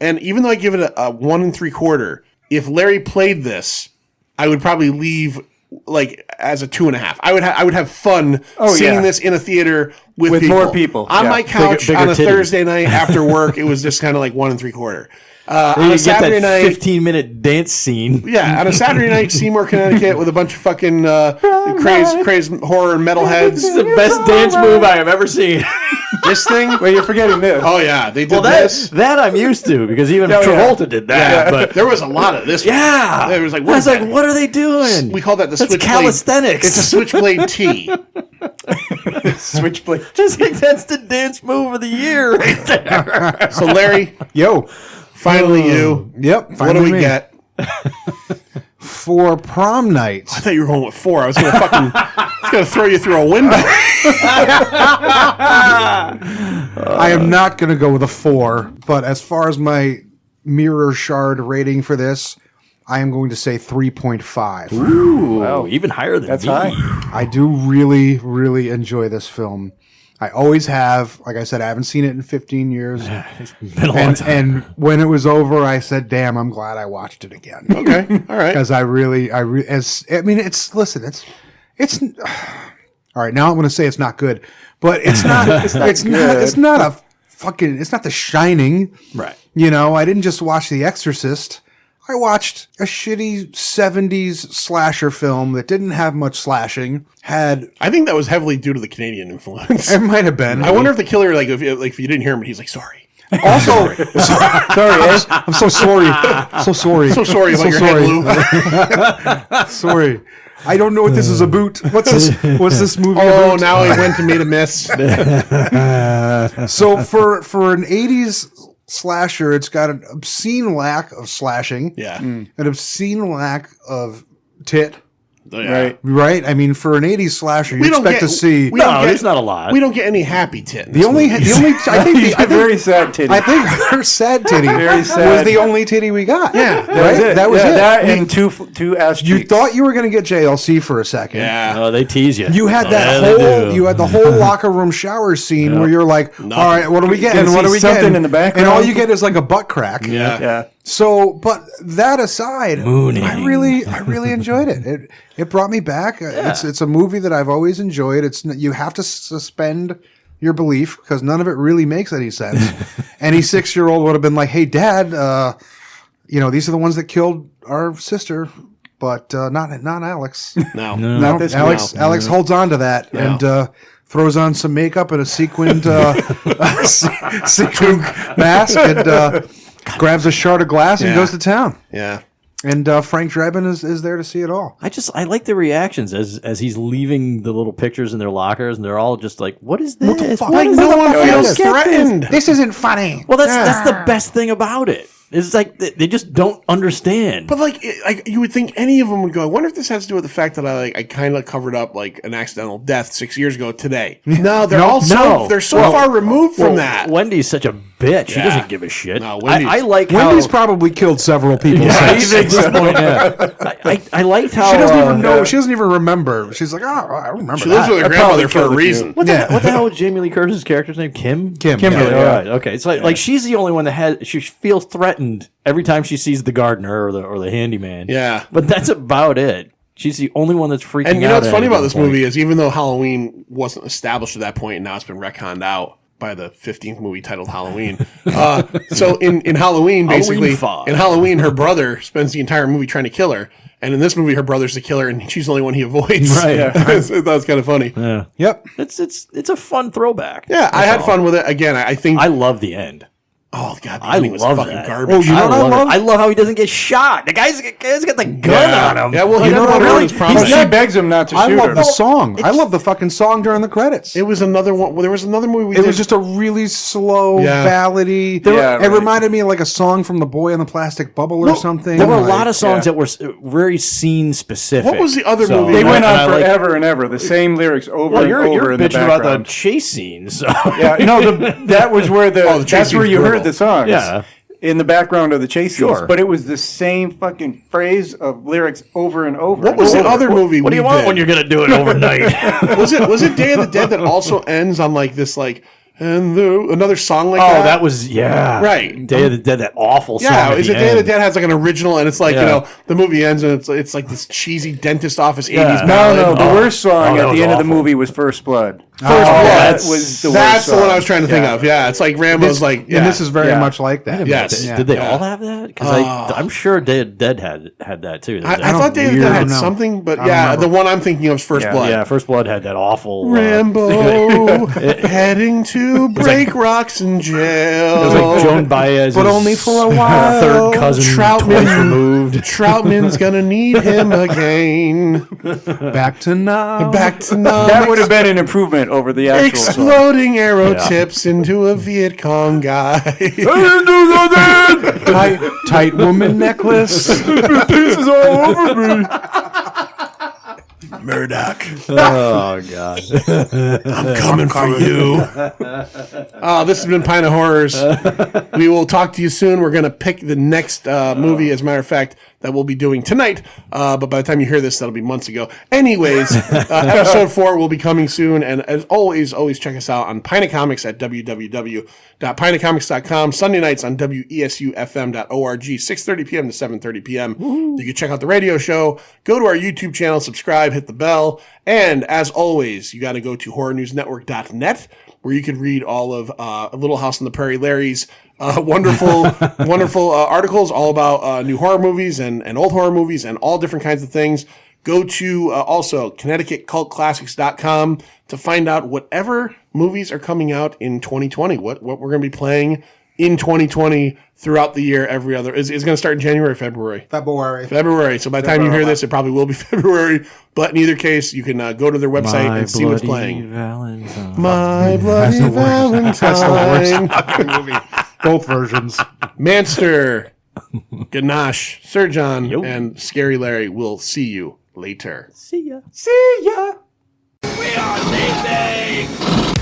And even though I give it a 1 3/4, if Larry played this, I would probably leave like as a 2.5. I would have fun seeing this in a theater with more people. on Yeah. my couch Bigger on a titties. Thursday night after work. It was just kind of like 1 3/4. On You a get Saturday that night, 15-minute dance scene. yeah, on a Saturday night, Seymour, Connecticut, with a bunch of fucking crazy horror metalheads. The best dance move I have ever seen. This thing, Wait, you're forgetting this. oh yeah, they did Well, this. that I'm used to because even Oh, yeah. Travolta did that. Yeah, But there was a lot of this. yeah, There was like, I what was is like, that? what are they doing? We call that the That's switchblade. calisthenics. It's a switchblade T. Switchblade. Just like that's the dance move of the year right there. So Larry, Yo. finally you. Yep. What do we get? For prom night? I thought you were going with 4. I was gonna throw you through a window. I am not going to go with a 4, but as far as my mirror shard rating for this, I am going to say 3.5. Wow, even higher than That's me. high. I do really, really enjoy this film. I always have. Like I said, I haven't seen it in 15 years. Been a long time. And when it was over, I said, "Damn, I'm glad I watched it again." Okay, all right. Because I mean, it's all right. Now I'm going to say it's not good, but it's not. It's not a fucking. It's not The Shining. Right. You know, I didn't just watch The Exorcist. I watched a shitty 70s slasher film that didn't have much slashing. I think that was heavily due to the Canadian influence. It might have been. I wonder if the killer, if you didn't hear him, he's like, sorry. Also, sorry, Ed. I'm so sorry. So sorry. So sorry about your head, Lou. Sorry. I don't know what this is about. What's this movie Oh, about? now he went to meet a miss. So for an 80s slasher, it's got an obscene lack of slashing. Yeah. An obscene lack of tit. Yeah. Right? I mean, for an 80s slasher, you expect to see we don't No, get- there's not a lot. We don't get any happy tit. in the this only movie. A very sad titty. I think her sad titty Very was sad. the only titty we got. Yeah. Right? That was it. That and two ass You cheeks. thought you were going to get JLC for a second. Yeah. Oh, they tease you. You had that Yeah, they whole do. you had the whole locker room shower scene where you're like, all right, what are we getting? Gonna What are see we something getting? in the background. And all you get is like a butt crack. Yeah. Yeah. So, but that aside, Mooning. I really enjoyed it. It brought me back. It's a movie that I've always enjoyed. You have to suspend your belief because none of it really makes any sense. Any 6-year-old would have been like, "Hey, Dad, these are the ones that killed our sister." But not Alex. No. No, this Alex holds on to that and throws on some makeup and a sequined mask and grabs a shard of glass and Yeah. goes to town. Yeah. And Frank Drebin is there to see it all. I like the reactions as he's leaving the little pictures in their lockers, and they're all just like, "What is this? the fuck? What Like, is no this? one I don't feels get this." threatened. This isn't funny. Well, that's the best thing about it. It's like they just don't understand. But you would think any of them would go, I wonder if this has to do with the fact that I kind of covered up like an accidental death 6 years ago today. No, they're they're so far removed from that. Wendy's such a bitch. She Yeah. doesn't give a shit. No, Wendy's- I like Wendy's how probably killed several people. I since. think so. Yeah. I liked how She doesn't even know. She doesn't even remember. She's like, I remember She lives that. with her grandmother for a reason. What the hell was Jamie Lee Curtis's character's name? Kimberly. Kimberly, Yeah. yeah. Right. Okay. It's like she's the only one that she feels threatened every time she sees the gardener or the handyman. Yeah. But that's about it. She's the only one that's freaking out. And you know what's at funny any about this point. movie is even though Halloween wasn't established at that point, and now it's been retconned out by the 15th movie titled Halloween. So in Halloween, basically, Halloween 5. in Halloween, her brother spends the entire movie trying to kill her. And in this movie, her brother's the killer, and she's the only one he avoids. Right. Yeah. So that was kind of funny. Yeah. Yep. It's a fun throwback. Yeah, I had fun with it. Again, I think. I love the end. Oh god, the I ending was love fucking that. garbage. Oh, you know what I love? I love how he doesn't get shot. The guy's got the gun on him. Yeah, well, he You know never what wrote really- his Well, promise. she begs him not to I shoot love her. the song. I love the fucking song during the credits. It was another one. Well, there was another movie we It did. was just a really slow, Yeah. ballady. Yeah, It right. reminded me of like a song from The Boy in the Plastic Bubble or something. There were a like- lot of songs yeah. that were very scene specific. What was the other So- movie? They And went and on I like- forever and ever. The same lyrics over Well, and you're over in the bitching about the background. chase scenes. So. Yeah, no, that was where the chase that's where scene's you brutal. heard the songs. Yeah. In the background of the chase scenes, Sure. but it was the same fucking phrase of lyrics over and over. What and was the over. other movie What do we you want did? when you're gonna do it overnight? Was it Day of the Dead that also ends on like this like and another song like that? Oh, that was Right. Day of the Dead, that awful song. Yeah, at is the it Day of the end. Dead has like an original and it's like, Yeah. you know, the movie ends and it's like this cheesy dentist office 80s Yeah. No, ballad. no, the worst song that at was the end of the awful. movie was First Blood. First Blood. That was the worst That's the one song. I was trying to think Yeah. of. Yeah, it's like Rambo's like, yeah. And this is very Yeah. much like that. Yes. Yeah. Did they Yeah. all have that? Because I'm sure Day of the Dead had that too. I thought Day of the Dead had know. something, but don't yeah, remember. the one I'm thinking of is First Yeah. Blood. yeah, First Blood had that awful Rambo heading to break rocks in jail. It was like Joan Baez, But only for a while. third cousin, twice removed. Troutman's gonna need him again. Back to now. Back to now. That would have been an improvement over the actual song. Exploding arrow tips into a Viet Cong guy. tight woman necklace. Pieces all over me. Murdoch, Oh god. I'm coming for you. This has been Pint of Horrors. We will talk to you soon. We're going to pick the next movie, as a matter of fact, that we'll be doing tonight. But by the time you hear this, that'll be months ago. Anyways, episode 4 will be coming soon. And as always check us out on Pint of Comics at www.pintofcomics.com. Sunday nights on WESUFM.org, 6:30 p.m. to 7:30 p.m. You can check out the radio show. Go to our YouTube channel, subscribe, hit the bell. And as always, you got to go to horrornewsnetwork.net, where you can read all of Little House on the Prairie Larry's wonderful articles all about new horror movies and old horror movies and all different kinds of things. Go to also ConnecticutCultClassics.com to find out whatever movies are coming out in 2020, what we're going to be playing in 2020 throughout the year. Every other is going to start in January, February. February. So by the time you hear this, it probably will be February. But in either case, you can go to their website and see what's playing. Valentine. My Bloody Valentine. movie. Both versions. Manster, Ganache, Sir John, and Scary Larry will see you later. See ya. See ya. We are leaving!